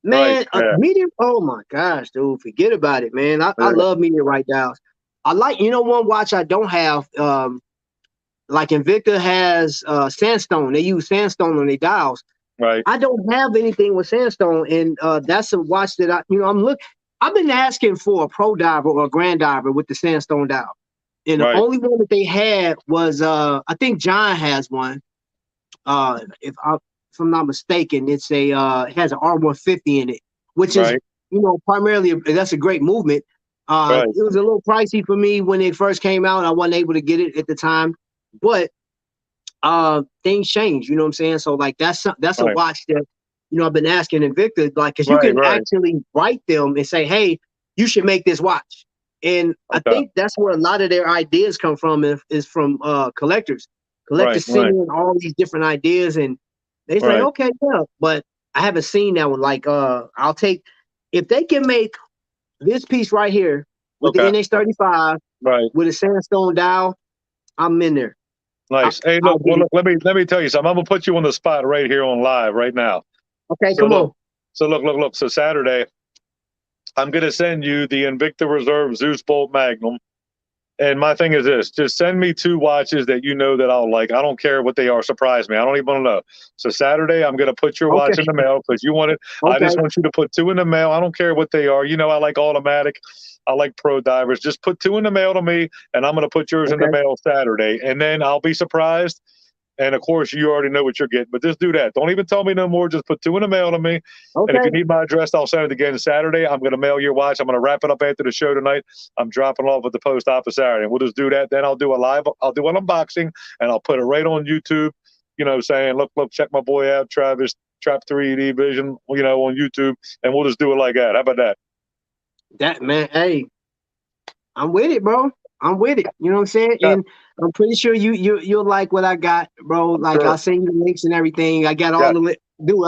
Man, a Meteor. Oh my gosh, dude, forget about it, man. I love Meteorite dials. I like, you know, one watch I don't have like Invicta has sandstone. They use sandstone on their dials. Right. I don't have anything with sandstone, and that's a watch that I've been asking for a pro diver or a grand diver with the sandstone dial, and the only one that they had was I think John has one. If I'm not mistaken, it has an R150 in it, which is primarily that's a great movement. It was a little pricey for me when it first came out. I wasn't able to get it at the time, but things change. You know what I'm saying? So like that's a watch that I've been asking Invicta, like, because you can actually write them and say, hey, you should make this watch. And I think that's where a lot of their ideas come from, is from collectors. Collectors seeing all these different ideas, and they say, okay, yeah, but I haven't seen that one. Like, I'll take, if they can make this piece right here with the NH35 with a sandstone dial, I'm in there. Nice. Hey, look, let me tell you something. I'm gonna put you on the spot right here on live right now. Okay, come on. So look. So Saturday, I'm gonna send you the Invicta Reserve Zeus Bolt Magnum. And my thing is this: just send me 2 watches that you know that I'll like. I don't care what they are. Surprise me. I don't even want to know. So Saturday, I'm gonna put your watch in the mail because you want it. I just want you to put 2 in the mail. I don't care what they are. I like automatic. I like pro divers. Just put 2 in the mail to me, and I'm gonna put yours in the mail Saturday, and then I'll be surprised. And of course, you already know what you're getting, but just do that. Don't even tell me no more. Just put 2 in the mail to me. And if you need my address, I'll send it again Saturday. I'm going to mail your watch. I'm going to wrap it up after the show tonight. I'm dropping it off at the post office Saturday. And we'll just do that. Then I'll do an unboxing, and I'll put it right on YouTube, saying, look, check my boy out, Travis, Trap 3D Vision, on YouTube. And we'll just do it like that. How about that? That, man, hey, I'm with it, bro. I'm with it. You know what I'm saying? Yeah. And I'm pretty sure you'll like what I got, bro. Like, I'll send you the links and everything. I got all the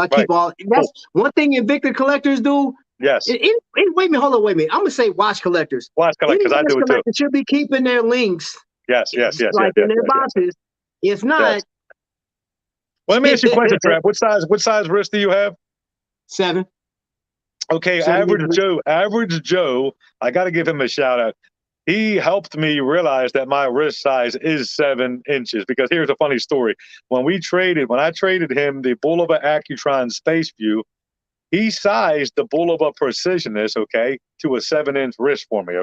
I keep all. That's one thing Invicta collectors do. Yes. Wait a minute. Hold on. Wait a minute. I'm gonna say watch collectors. Watch collectors. I do it too. Should be keeping their links. Yes. Like in their boxes. If not, well, let me ask you a question, Trap. What size wrist do you have? 7. Okay, Average Joe. I got to give him a shout out. He helped me realize that my wrist size is 7 inches, because here's a funny story. When I traded him the Bulova Accutron Space View, he sized the Bulova Precisionist, to a 7-inch wrist for me,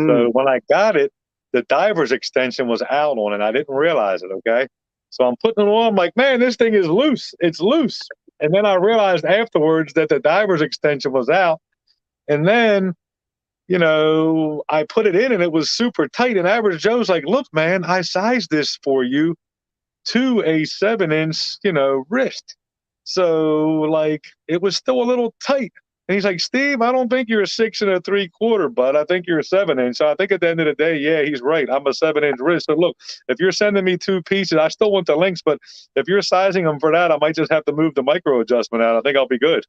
So when I got it, the diver's extension was out on it. I didn't realize it, So I'm putting it on. I'm like, man, this thing is loose. It's loose. And then I realized afterwards that the diver's extension was out. And then I put it in and it was super tight. And Average Joe's like, look, man, I sized this for you to a 7-inch, wrist. So like, it was still a little tight. And he's like, Steve, I don't think you're a 6 3/4, bud. I think you're a 7-inch. So I think at the end of the day, yeah, he's right. I'm a 7-inch wrist. So look, if you're sending me 2 pieces, I still want the links, but if you're sizing them for that, I might just have to move the micro adjustment out. I think I'll be good.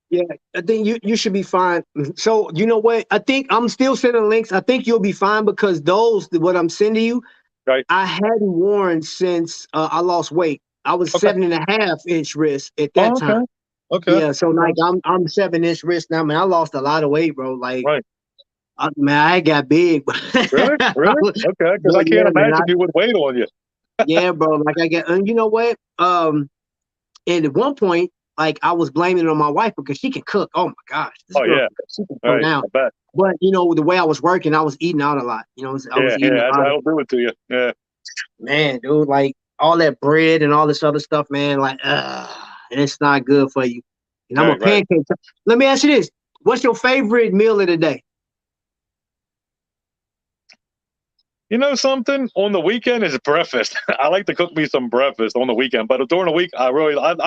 Yeah, I think you should be fine. So you know what? I think I'm still sending links. I think you'll be fine, because what I'm sending you, I hadn't worn since I lost weight. I was 7.5-inch wrist at that time. Okay. Yeah, so like I'm 7-inch wrist now, man. I lost a lot of weight, bro. Like, man, I got big. Really? Okay, because I can't imagine you would weight on you. Yeah, bro. Like and you know what? And at one point, like, I was blaming it on my wife because she can cook. Oh my gosh. She can cook now. But the way I was working, I was eating out a lot. I was eating a lot. I'll do it to you. Yeah. Man, dude, like all that bread and all this other stuff, man, like, and it's not good for you. And I'm a pancake. Let me ask you this: what's your favorite meal of the day? You know something? On the weekend is breakfast. I like to cook me some breakfast on the weekend, but during the week, I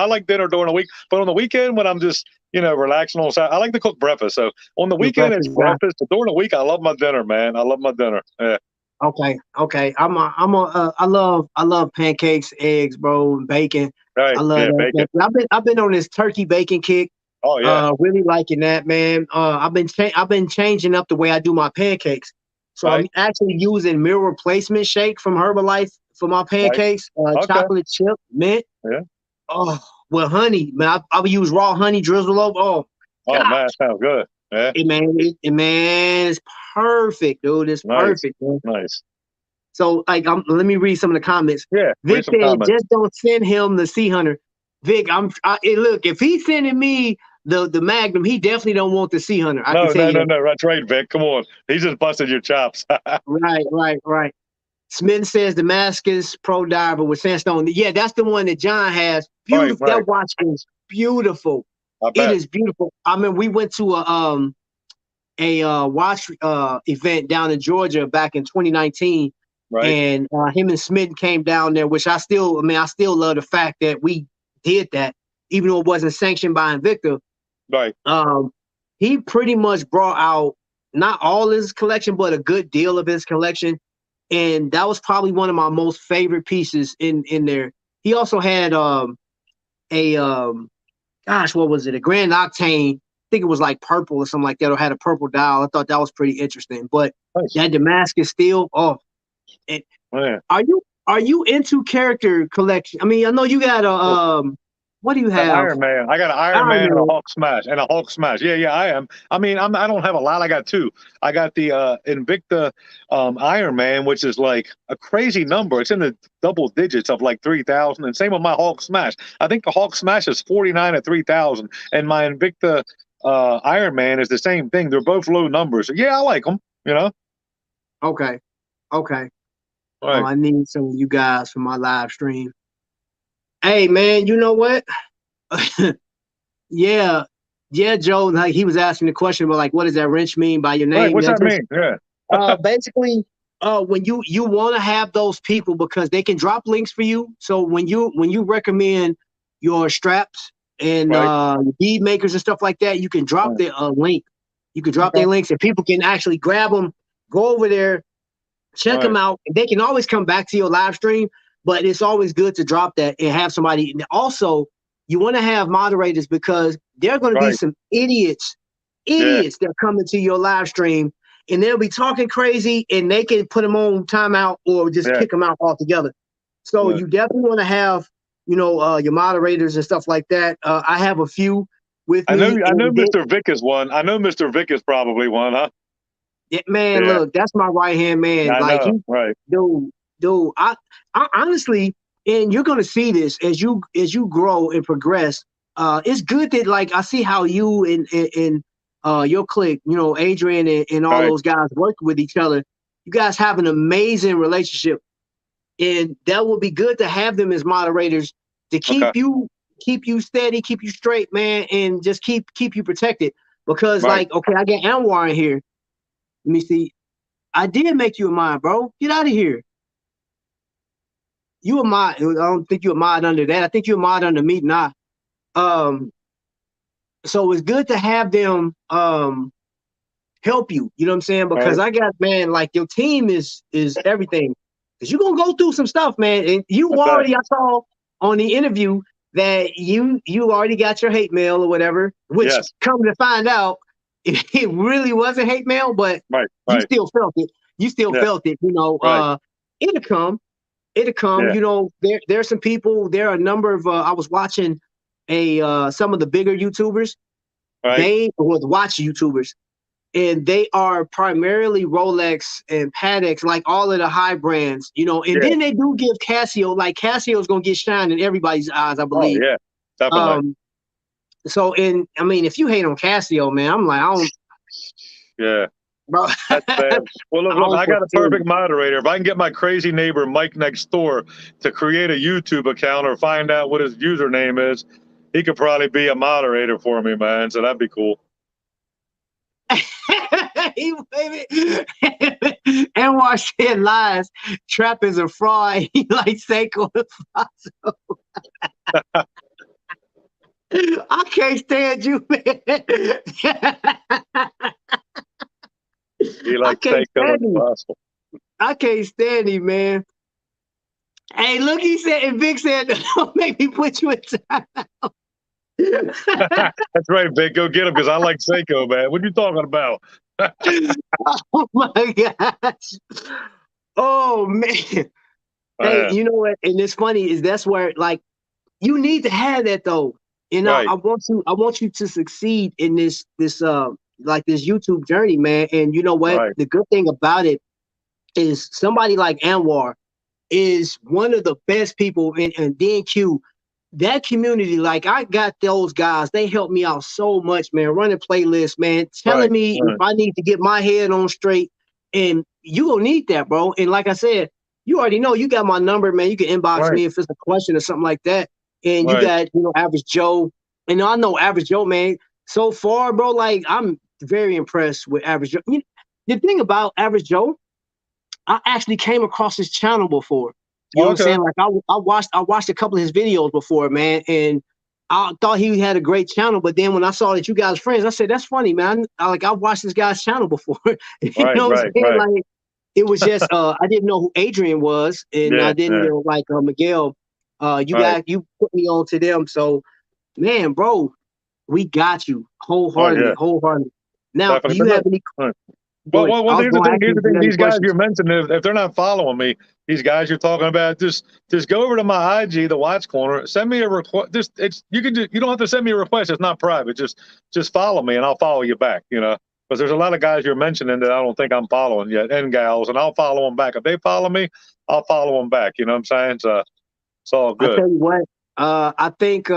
like dinner during the week. But on the weekend, when I'm just relaxing on Saturday, I like to cook breakfast. So on the weekend it's breakfast. But during the week, I love my dinner, man. I love my dinner. Yeah. Okay. I love pancakes, eggs, bro, and bacon. Right. I love that. Bacon. I've been on this turkey bacon kick. Oh yeah. Really liking that, man. I've been changing up the way I do my pancakes. So I'm actually using meal replacement shake from Herbalife for my pancakes. Chocolate chip, mint. Yeah. Oh, well, honey, man. I would use raw honey drizzle over. Oh man, sounds good. Yeah. Man, it's perfect, dude. It's perfect, man. Nice. So like, let me read some of the comments. Yeah, Vic read some said, comments. just don't send him the Sea Hunter. Vic, look, if he's sending me the Magnum, he definitely don't want the Sea Hunter. I can No, tell no, you no, that. no. That's right, Vic. Come on. He's just busted your chops. Right. Smith says Damascus Pro Diver with sandstone. Yeah, that's the one that John has. Right, Beautiful. right. That watch is beautiful. I It bet. is beautiful. I mean, we went to a watch event down in Georgia back in 2019, Right. and him and Smith came down there, which I still love the fact that we did that, even though it wasn't sanctioned by Invicta. Right. He pretty much brought out not all his collection, but a good deal of his collection. And that was probably one of my most favorite pieces in there. He also had what was it? A Grand Octane. I think it was like purple or something like that, or had a purple dial. I thought that was pretty interesting. But Nice. that Damascus steel, are you into character collection? I mean, I know you got a what do you have? Iron Man. I got an Iron Man and a Hulk smash. Yeah, I am. I mean, I don't have a lot. I got two. I got the Invicta Iron Man, which is like a crazy number. It's in the double digits of like 3,000. And same with my Hulk smash. I think the Hulk smash is 49 at 3,000, and my Invicta Iron Man is the same thing. They're both low numbers. Yeah, I like them. You know. Okay. Right. I need some of you guys for my live stream. Hey man, you know what? yeah, Joe. Like he was asking the question about like, what does that wrench mean by your name? Right, what's that mean? Yeah. Basically, when you want to have those people because they can drop links for you. So when you recommend your straps and bead makers and stuff like that, you can drop their link. You can drop their links and people can actually grab them, go over there, check them out. They can always come back to your live stream, but it's always good to drop that and have somebody. And also, you want to have moderators because there are going to be some idiots that are coming to your live stream and they'll be talking crazy and they can put them on timeout or just kick them out altogether. So you definitely want to have, your moderators and stuff like that. I have a few with me. I know Mr. Vick is one. I know Mr. Vick is probably one, huh? Yeah, man, look, that's my right-hand man. Dude, I honestly, and you're gonna see this as you grow and progress. It's good that like I see how you and your clique, Adrian and all those guys work with each other. You guys have an amazing relationship, and that will be good to have them as moderators to keep you steady, keep you straight, man, and just keep you protected. Because like, okay, I get Anwar in here. Let me see. I did make you a mod, bro. Get out of here. You a mod. I don't think you a mod under that. I think you a mod under me, not. So it's good to have them help you. You know what I'm saying? Because I got, man, like your team is everything. Because you're gonna go through some stuff, man. And you already, I saw on the interview that you already got your hate mail or whatever, which come to find out, it really wasn't hate mail, but you still felt it. You still felt it, it'll come. There's some people, there are a number of I was watching some of the bigger YouTubers. They was watch YouTubers, and they are primarily Rolex and Pateks, like all of the high brands, and then they do give Casio, like Casio's gonna get shine in everybody's eyes, I believe. Oh, yeah, definitely. So, I mean, if you hate on Casio, man, I'm like, I don't. Yeah. Bro. That's bad. Well, look, I got a perfect moderator. If I can get my crazy neighbor Mike next door to create a YouTube account or find out what his username is, he could probably be a moderator for me, man. So that'd be cool. And watch said lies. Trap is a fraud. He like Seiko. I can't stand you, man. He like Seiko. I can't stand him, man. Hey, look, he said, and Vic said, don't make me put you in timeout. That's right, Vic. Go get him because I like Seiko, man. What are you talking about? Oh my gosh. Oh man. Hey, you know what? And it's funny is that's where like you need to have that though. And I want you to succeed in this like this YouTube journey, man. And you know what? The good thing about it, is somebody like Anwar is one of the best people in DNQ. That community, like I got those guys, they helped me out so much, man. Running playlists, man, telling me if I need to get my head on straight, and you gonna need that, bro. And like I said, you already know you got my number, man. You can inbox me if it's a question or something like that. And you got, Average Joe, and I know Average Joe, man. So far, bro, like I'm very impressed with Average Joe. The thing about Average Joe, I actually came across his channel before. You know what I'm saying? Like I watched a couple of his videos before, man, and I thought he had a great channel. But then when I saw that you guys friends, I said, "That's funny, man." I watched this guy's channel before. You know what I'm saying? Like it was just I didn't know who Adrian was, and I didn't know like Miguel. You put me on to them. So, man, bro, we got you wholeheartedly. Now, do you have any? Well, here's the thing. These guys you're mentioning, if they're not following me, these guys you're talking about, just go over to my IG, the Watch Corner, send me a request. You don't have to send me a request. It's not private. Just follow me and I'll follow you back. Because there's a lot of guys you're mentioning that I don't think I'm following yet, and gals, and I'll follow them back. If they follow me, I'll follow them back. You know what I'm saying? So it's all good. I tell you what, I think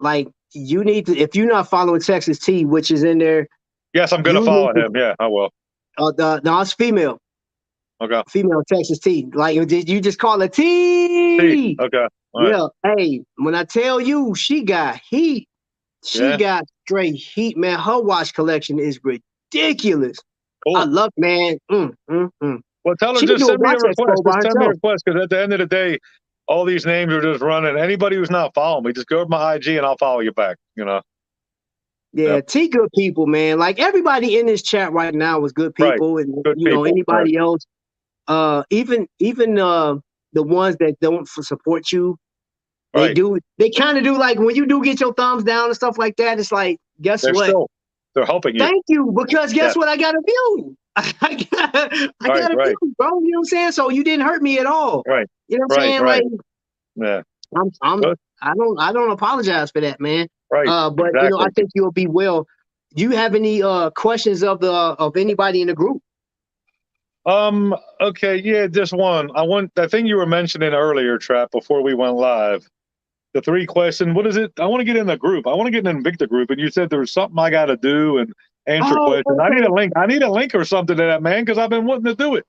like you need to, if you're not following Texas T, which is in there. Yes, I'm going to follow him. Yeah, I will. No, it's female. Okay. Female Texas T. Like, did you just call it T? Okay. Yeah. Hey, when I tell you she got heat, she got straight heat, man. Her watch collection is ridiculous. Cool. I love, man. Well, tell her just send me a request. Just send me a request, because at the end of the day, all these names are just running. Anybody who's not following me, just go to my IG and I'll follow you back. Yeah, T good people, man. Like everybody in this chat right now is good people, and good people, anybody else, even the ones that don't support you, they kind of do, like when you do get your thumbs down and stuff like that. It's like, guess what? They're helping you. Thank you, because guess what? I got a view. I got a view, bro. You know what I'm saying? So you didn't hurt me at all. Right. You know what I'm saying? Right. Like, I don't apologize for that, man. Right. But exactly. I think you'll be well. Do you have any questions of anybody in the group? Okay, yeah, just one. That thing you were mentioning earlier, Trap, before we went live. The 3 question. What is it? I want to get in the group. I want to get in the Invicta group, and you said there was something I got to do and answer questions. Okay. I need a link or something to that, man, because I've been wanting to do it.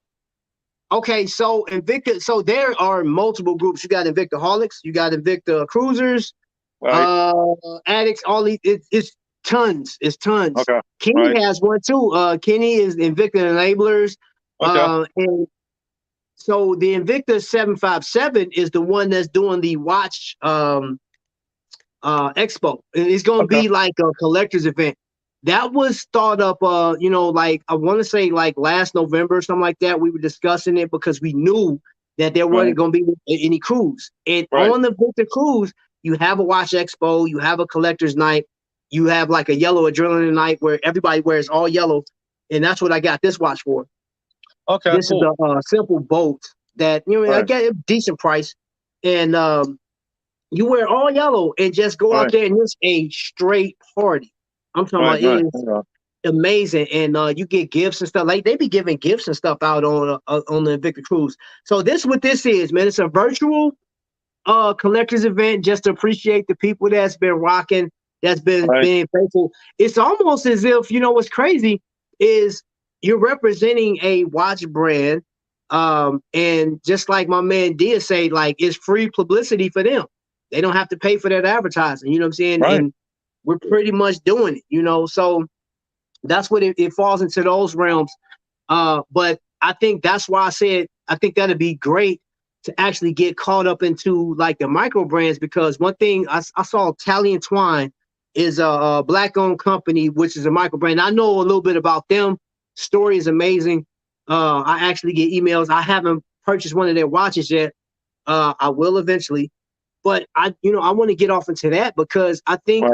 Okay, so Invicta. So there are multiple groups. You got Invictaholics. You got Invicta Cruisers. Addicts, all these, it's tons. Okay. Kenny has one too. Kenny is Invicta Enablers. And so the Invicta 757 is the one that's doing the watch expo. And it's gonna be like a collector's event. That was thought up like I want to say like last November or something like that. We were discussing it because we knew that there wasn't gonna be any cruise. And on the Invicta cruise, you have a watch expo, you have a collector's night, you have like a yellow adrenaline night where everybody wears all yellow, and that's what I got this watch for. Okay, this is a simple bolt that I get a decent price, and you wear all yellow and just go out there and it's a straight party. I'm talking about it is amazing, and you get gifts and stuff. Like they be giving gifts and stuff out on the Invicta cruise. So what this is, man. It's a virtual collector's event just to appreciate the people that's been rocking, that's been being faithful. It's almost as if, what's crazy is you're representing a watch brand, and just like my man Dia say, like it's free publicity for them. They don't have to pay for that advertising, you know what I'm saying? And we're pretty much doing it, so that's what it falls into those realms. But I think that's why I said I think that'd be great to actually get caught up into like the micro brands, because one thing I saw, Italian Twine is a black-owned company, which is a micro brand. I know a little bit about them. Story is amazing. I actually get emails. I haven't purchased one of their watches yet. I will eventually, but I want to get off into that because I think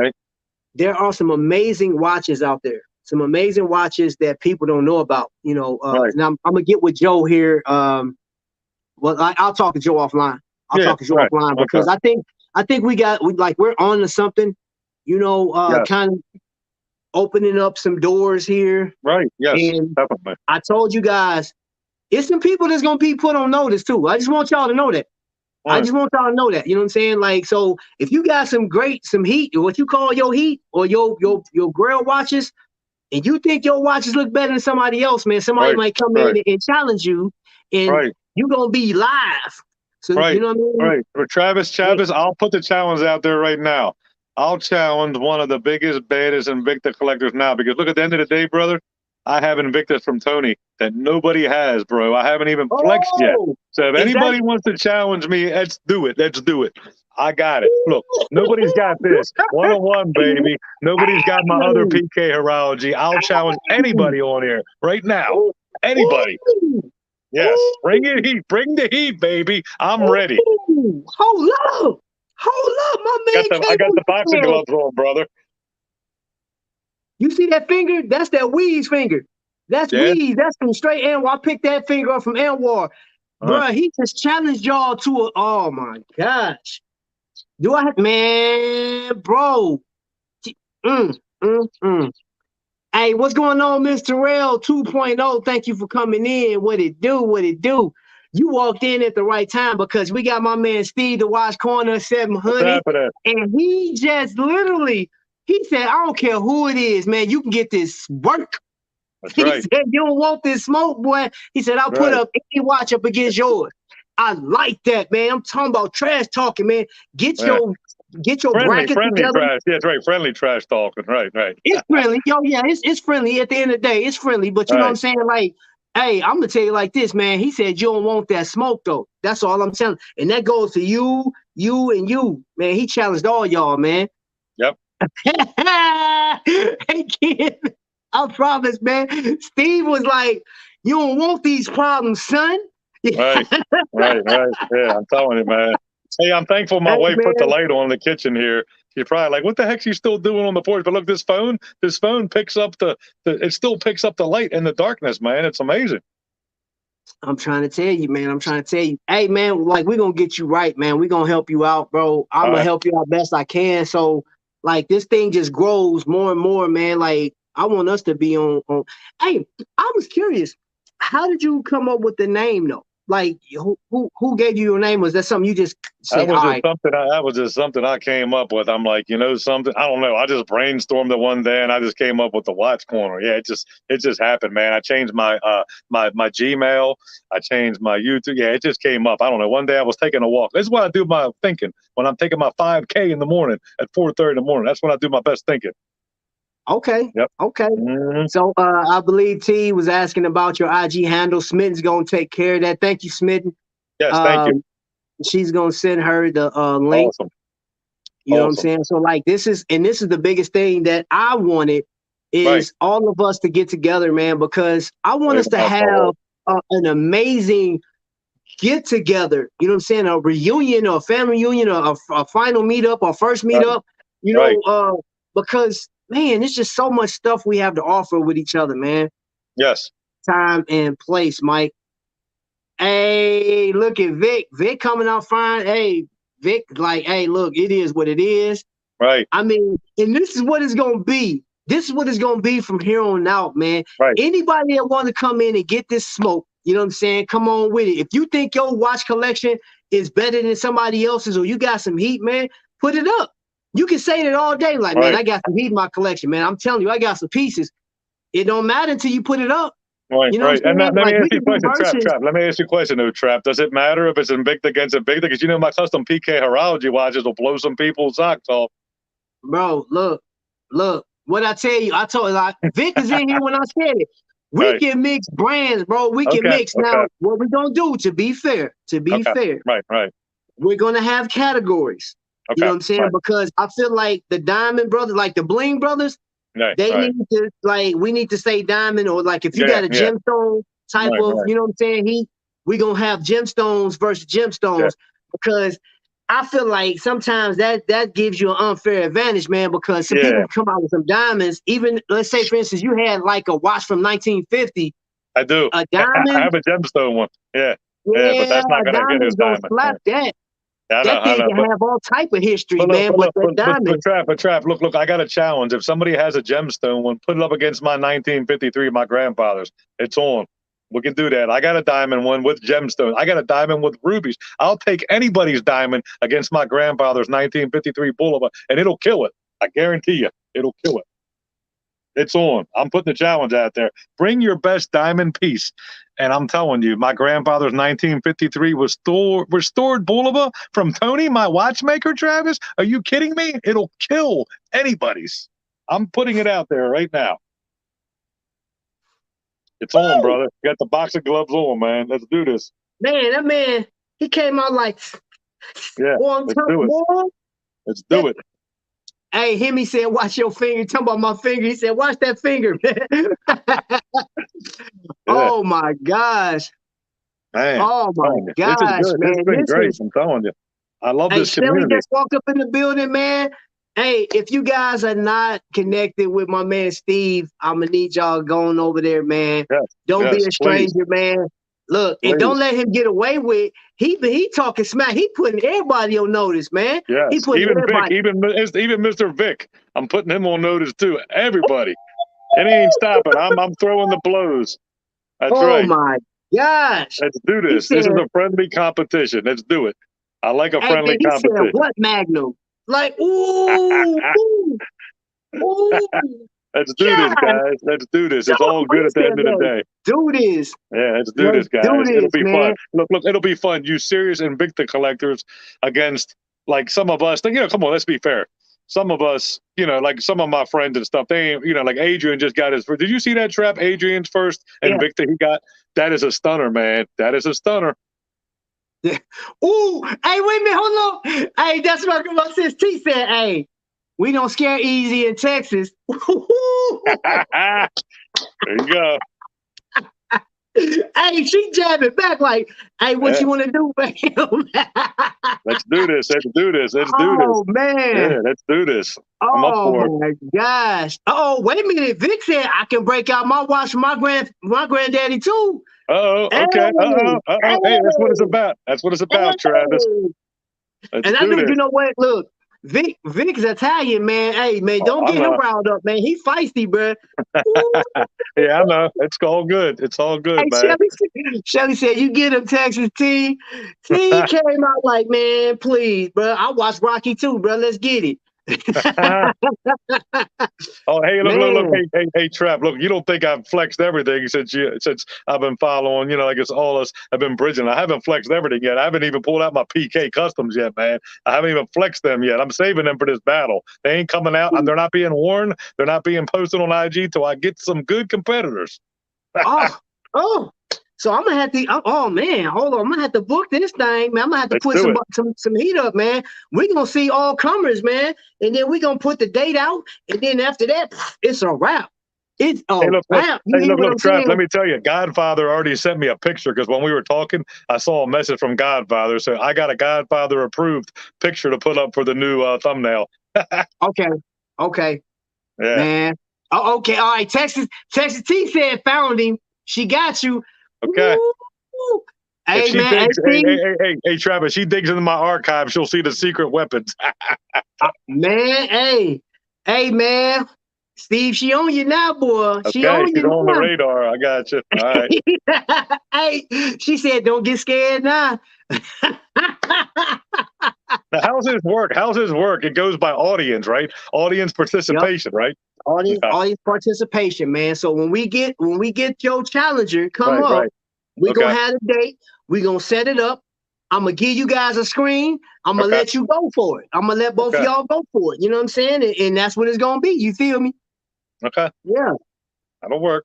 there are some amazing watches out there. Some amazing watches that people don't know about. And I'm gonna get with Joe here. Well, I'll talk to Joe offline. I'll talk to Joe offline because I think we're on to something, kind of opening up some doors here. Right. Yes. And definitely. I told you guys, It's some people that's gonna be put on notice too. I just want y'all to know that. I just want y'all to know that. You know what I'm saying? Like, so if you got some heat, or what you call your heat, or your grill watches, and you think your watches look better than somebody else, man, somebody might come in and challenge you, and you're gonna be live. So you know what I mean? Right. For Travis, I'll put the challenge out there right now. I'll challenge one of the biggest, baddest Invicta collectors now, because look, at the end of the day, brother, I have Invictus from Tony that nobody has, bro. I haven't even flexed yet. So if anybody wants to challenge me, let's do it. Let's do it. I got it. Look, nobody's got this. 101, baby. Nobody's got my other PK Horology. I'll challenge anybody on here right now. Anybody. Yes. Bring it heat. Bring the heat, baby. I'm ready. Hold up, my man. I got the boxing gloves on, brother. You see that finger? That's that Wee's finger. That's Wee's. That's from straight Anwar. I picked that finger up from Anwar. Bro, he just challenged y'all to oh my gosh. Do I have, man, bro? Hey, what's going on, Mr. Terrell 2.0? Thank you for coming in. What it do? You walked in at the right time, because we got my man Steve, the Watch Corner 700, and he just literally, he said, I don't care who it is, man, you can get this work. He said, you don't want this smoke, boy. He said, I'll put up any watch up against yours. I like that, man. I'm talking about trash talking, man. Get your bracket together. Trash. Yes, right. Friendly trash talking. Right. It's friendly. Yo, yeah, it's friendly. At the end of the day, it's friendly. But you know what I'm saying? Like, hey, I'm gonna tell you like this, man. He said you don't want that smoke though. That's all I'm telling. And that goes to you, and you, man. He challenged all y'all, man. Yep. Hey, kid, I promise, man. Steve was like, you don't want these problems, son. Right. Yeah, I'm telling you, man. Hey, I'm thankful my wife put the light on in the kitchen here. You're probably like, what the heck's she still doing on the porch? But look, this phone picks up it still picks up the light in the darkness, man. It's amazing. I'm trying to tell you, man. Hey, man, like, we're going to get you right, man. We're going to help you out, bro. I'm going to help you out best I can. So, like, this thing just grows more and more, man. Like, I want us to be on. Hey, I was curious. How did you come up with the name, though? Like, who gave you your name? Was that something you just said? That was just something I came up with. I'm like, something. I don't know. I just brainstormed it one day, and I just came up with the Watch Corner. Yeah, it just happened, man. I changed my Gmail. I changed my YouTube. Yeah, it just came up. I don't know. One day I was taking a walk. This is what I do my thinking when I'm taking my 5K in the morning at 4:30 in the morning. That's when I do my best thinking. Okay. Yep. Okay. So I believe T was asking about your IG handle. Smitten's gonna take care of that. Thank you, Smitten. Yes, thank you. She's gonna send her the link. Awesome. You know what I'm saying? So like this is the biggest thing that I wanted is all of us to get together, man, because I want us to have an amazing get together. You know what I'm saying? A reunion or a family reunion or a final meetup or first meetup. You know, because man, it's just so much stuff we have to offer with each other, man. Yes. Time and place, Mike. Hey, look at Vic. Vic coming out fine. Hey, Vic, like, hey, look, it is what it is. Right. I mean, and this is what it's going to be. This is what it's going to be from here on out, man. Right. Anybody that want to come in and get this smoke, you know what I'm saying? Come on with it. If you think your watch collection is better than somebody else's or you got some heat, man, put it up. You can say that all day, like, man, I got some heat in my collection, man. I'm telling you, I got some pieces. It don't matter until you put it up. Right, you know right. And let me ask you a question, Trap. Let me ask you a question, though, Trap. Does it matter if it's Invicta against Invicta? Because my custom PK Horology watches will blow some people's socks off. Bro, look. What I tell you, I told you, like, Vic is in here when I said it. We can mix brands, bro. We can mix. Now, what we're going to do, to be fair, Right. We're going to have categories. Okay, you know what I'm saying? Because I feel like the Diamond Brothers, like the Bling Brothers, they need to, like, we need to say Diamond, or like if you got a gemstone type of, you know what I'm saying, we're going to have gemstones versus gemstones, because I feel like sometimes that gives you an unfair advantage, man, because some people come out with some diamonds. Even, let's say, for instance, you had like a watch from 1950. I do. A diamond. I have a gemstone one. Yeah, but that's not going to get his diamond. Slap that. I that thing can have all type of history, man. But Trap, look, I got a challenge. If somebody has a gemstone one, put it up against my 1953, my grandfather's. It's on. We can do that. I got a diamond one with gemstones. I got a diamond with rubies. I'll take anybody's diamond against my grandfather's 1953 Boulevard, and it'll kill it. I guarantee you, it'll kill it. It's on. I'm putting the challenge out there. Bring your best diamond piece. And I'm telling you, my grandfather's 1953 restored Boulevard from Tony, my watchmaker, Travis. Are you kidding me? It'll kill anybody's. I'm putting it out there right now. It's on, brother. Got the boxing gloves on, man. Let's do this. Man, that man, he came out like, yeah, let's do it. Let's do it. Hey, Hemi said, watch your finger. Talking about my finger. He said, watch that finger, man. Oh, my gosh. Man. Oh, my gosh, man. It's been great. I'm telling you. I love this community. Shelly just walked up in the building, man. Hey, if you guys are not connected with my man Steve, I'm going to need y'all going over there, man. Yes, don't be a stranger, man. Look, and don't let him get away with he talking smack. He putting everybody on notice, man. Yes, he putting even everybody. Vic, even Mr. Vic. I'm putting him on notice too. Everybody. And he ain't stopping. I'm throwing the blows. That's right. Oh my gosh. Let's do this. This is a friendly competition. Let's do it. I like a friendly competition. Said, what Magnum? Like, ooh, ooh. Let's do this, guys. Let's do this. It's all good at the end of the day. Do this. Yeah, let's do this, guys. It'll be fun. Look, it'll be fun. You serious Invicta collectors against, like, some of us. You know, come on, let's be fair. Some of us, you know, like some of my friends and stuff, they ain't, you know, like Adrian just got his. Did you see that trap? Adrian's first Invicta he got? That is a stunner, man. That is a stunner. Yeah. Ooh, hey, wait a minute, hold on. Hey, that's what my sis T said. Hey, we don't scare easy in Texas. There you go. Hey, she jabbing back like, hey, what you want to do, man? Let's do this. Let's do this. Let's do this. Oh, man. Yeah, let's do this. I'm up for it. My gosh. Oh, wait a minute. Vic said I can break out my watch for my granddaddy, too. Oh, okay. Hey, that's what it's about. That's what it's about, Travis. And I think, you know what? Look, Vic's Italian, man. Hey, man, don't get him riled up, man. He feisty, bro. Yeah, I know. It's all good. It's all good, hey, man. Shelly said, you get him, Texas T. T came out like, man, please, bro. I watched Rocky too, bro. Let's get it. Oh, hey, look, hey, Trap, look, you don't think I've flexed everything since I've been following, you know, like it's all us have been bridging. I haven't flexed everything yet. I haven't even pulled out my PK customs yet, man. I haven't even flexed them yet. I'm saving them for this battle. They ain't coming out. They're not being worn. They're not being posted on IG till I get some good competitors. So I'm gonna have to. Oh man, hold on. I'm gonna have to book this thing, man. I'm gonna have to put some heat up, man. We're gonna see all comers, man, and then we're gonna put the date out, and then after that, it's a wrap. It's a wrap. Look, Trav, let me tell you, Godfather already sent me a picture because when we were talking, I saw a message from Godfather. So I got a Godfather approved picture to put up for the new thumbnail. Okay. Yeah. Man. Oh, okay. All right. Texas T said found him. She got you. Okay. Woo! Hey, man. Hey, Travis, she digs into my archive, she'll see the secret weapons. Man, hey, man. Steve, she on you now, boy. Okay, she's on the radar. I got you. All right. Hey, she said, don't get scared now. Now, how's this work? It goes by audience, right? Audience participation, right? Audience participation, man. So when we get your challenger come up, we're gonna have a date. We're gonna set it up. I'm gonna give you guys a screen. I'm gonna let you go for it. I'm gonna let both of y'all go for it. You know what I'm saying? And that's what it's gonna be. You feel me? Okay. Yeah. That'll work.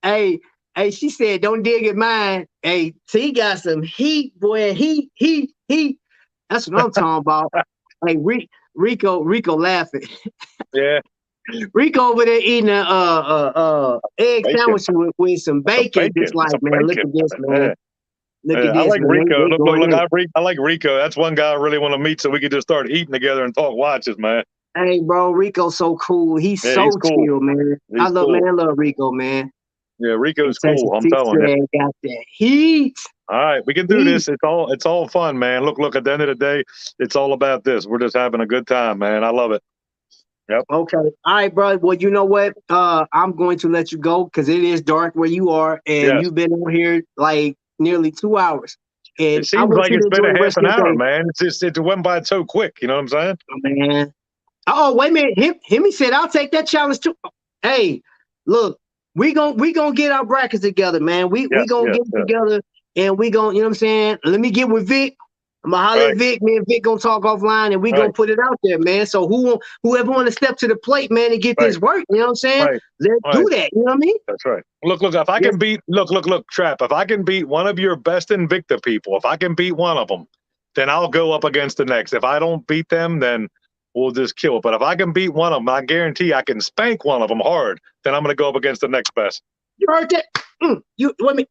Hey, she said, don't dig at mine. Hey, T got some heat, boy. He. That's what I'm talking about. Hey, Rico laughing. Yeah. Rico over there eating a egg sandwich with some bacon. Just like, man, look at this, man. Look at this. I like Rico. Look, I like Rico. That's one guy I really want to meet so we can just start eating together and talk watches, man. Hey, bro, Rico's so cool. He's so chill, man. I love Rico, man. Yeah, Rico's cool. I'm telling you. Got that heat. All right, we can do this. It's all fun, man. Look, at the end of the day, it's all about this. We're just having a good time, man. I love it. Yep. Okay. All right, bro. Well, you know what? I'm going to let you go because it is dark where you are, and Yes. you've been on here like nearly 2 hours. It And I seems want like you to it's been enjoy a the half rest an of your hour, day, man. It's just, it went by so quick. You know what I'm saying? man. Oh, wait a minute. He said, I'll take that challenge too. Hey, look, we gonna get our brackets together, man. We Yes, gonna yes, get it yes. together and we gonna, you know what I'm saying? Let me get with Vic. I'm gonna holler at Right, Vic, me and Vic gonna talk offline and we gonna right, put it out there, man. So whoever wanna step to the plate, man, and get right, this work, you know what I'm saying? right, Let's right. do that. You know what I mean? That's right. Look, if I Yes. can beat, look, Trap, if I can beat one of your best Invicta people, if I can beat one of them, then I'll go up against the next. If I don't beat them, then we'll just kill it. But if I can beat one of them, I guarantee I can spank one of them hard, then I'm going to go up against the next best. You heard that? You wait a minute.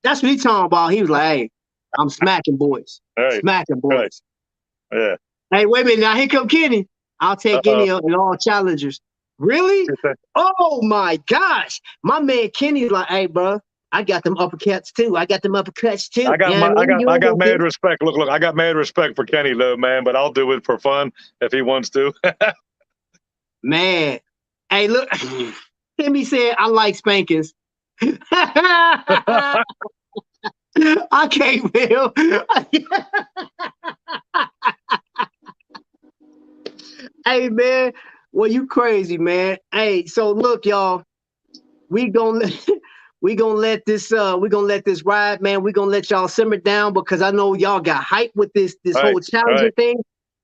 That's what he talking about. He was like, hey, I'm smacking boys. Right, Smacking right. boys. Yeah. Hey, wait a minute. Now here come Kenny. I'll take Uh-oh. any of all challengers. Really? Oh my gosh. My man Kenny's like, hey, bro, I got them uppercuts too. I got them uppercuts too. I got You know what I mean? You I ain't got gonna mad get respect. Look, I got mad respect for Kenny though, man, but I'll do it for fun if he wants to. man. Hey, look. Kenny said I like spankings. I can't feel. Hey man, well you crazy man. Hey, so look y'all, we gonna we gonna let this ride, man. We gonna let y'all simmer down because I know y'all got hype with this Right, whole challenger right, thing.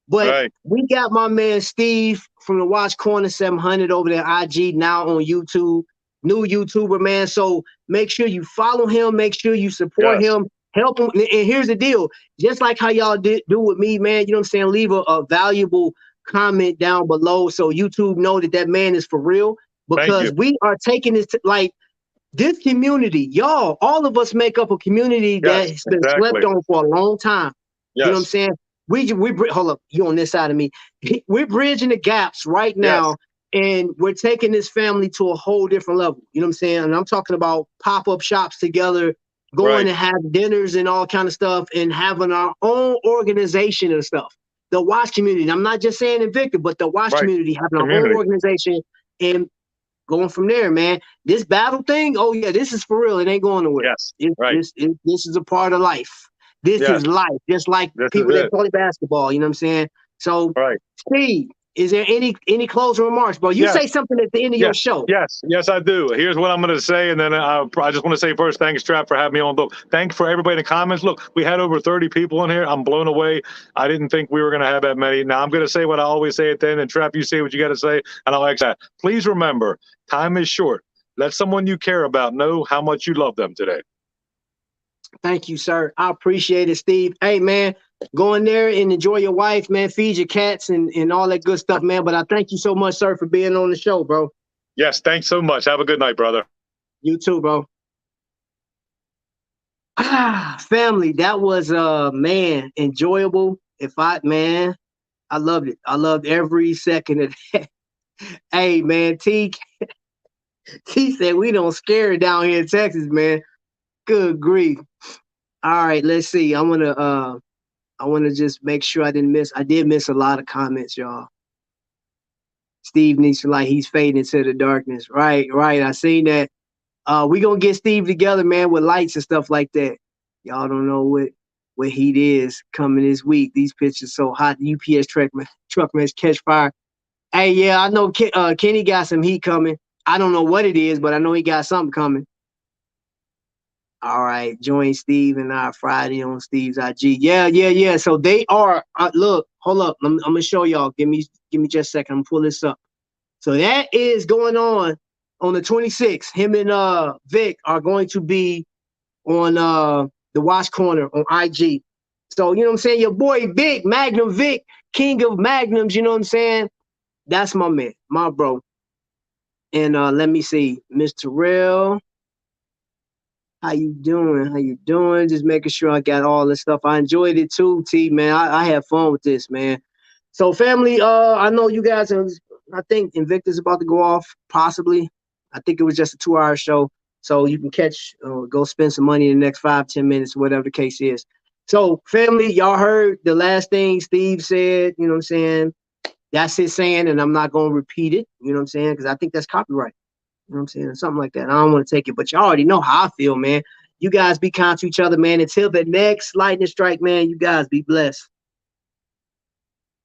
But right. we got my man Steve from the Watch Corner 700 over there IG now on YouTube, new YouTuber man. So make sure you follow him, make sure you support Yes. him, help him. And here's the deal, just like how y'all do with me, man. You know what I'm saying? Leave a valuable comment down below so YouTube know that man is for real Thank you. because we are taking this like this community, y'all, all of us make up a community Yes, that's been slept exactly. on for a long time. You know what I'm Yes, saying? We hold up, you on this side of me. We're bridging the gaps right yes, now, and we're taking this family to a whole different level. You know what I'm saying? And I'm talking about pop-up shops together, going right, and have dinners and all kind of stuff, and having our own organization and stuff. The Watch community. I'm not just saying Invicta, but the Watch right. community having our own Community. organization and going from there, man. This battle thing, oh yeah, this is for real. It ain't going nowhere. Yes, right. This is a part of life. This Yes, is life, just like this is people that it. play basketball. You know what I'm saying? So, Right. Steve, is there any closing remarks, bro? You Yes, say something at the end of your yes, show. yes, I do. Here's what I'm going to say, and then I just want to say first, thanks, Trap, for having me on. Look, thanks for everybody in the comments. Look, we had over 30 people in here. I'm blown away. I didn't think we were going to have that many. Now I'm going to say what I always say at the end, and Trap, you say what you got to say, and I'll exit. Please remember, time is short. Let someone you care about know how much you love them today. Thank you, sir. I appreciate it, Steve. Hey, man, go in there and enjoy your wife, man. Feed your cats and all that good stuff, man. But I thank you so much, sir, for being on the show, bro. Yes, thanks so much. Have a good night, brother. You too, bro. Family, that was man, enjoyable. I loved it. I loved every second of that. Hey, man, T said we don't scare it down here in Texas, man. Good grief. All right, let's see. I wanna just make sure I did miss a lot of comments, y'all. Steve needs to like he's fading into the darkness. Right. I seen that. We gonna get Steve together, man, with lights and stuff like that. Y'all don't know what heat is coming this week. These pictures so hot. The UPS truckman catch fire. Hey, yeah, I know Kenny got some heat coming. I don't know what it is, but I know he got something coming. All right, join Steve and I Friday on Steve's IG. Yeah. So they are. Look, hold up. I'm gonna show y'all. Give me just a second. I'm gonna pull this up. So that is going on the 26th. Him and Vic are going to be on the Watch Corner on IG. So you know what I'm saying. Your boy Vic, Magnum Vic, King of Magnums. You know what I'm saying. That's my man, my bro. And let me see, Mr. Terrell. How you doing? Just making sure I got all this stuff. I enjoyed it too, T, man. I had fun with this, man. So family, I know you guys I think Invicta's about to go off, possibly. I think it was just a 2-hour show. So you can go spend some money in the next 5-10 minutes, whatever the case is. So family, y'all heard the last thing Steve said, you know what I'm saying? that's his saying, and I'm not going to repeat it. You know what I'm saying? Because I think that's copyright. You know what I'm saying? Something like that. I don't want to take it, but you already know how I feel, man. You guys be kind to each other, man. Until the next lightning strike, man, you guys be blessed.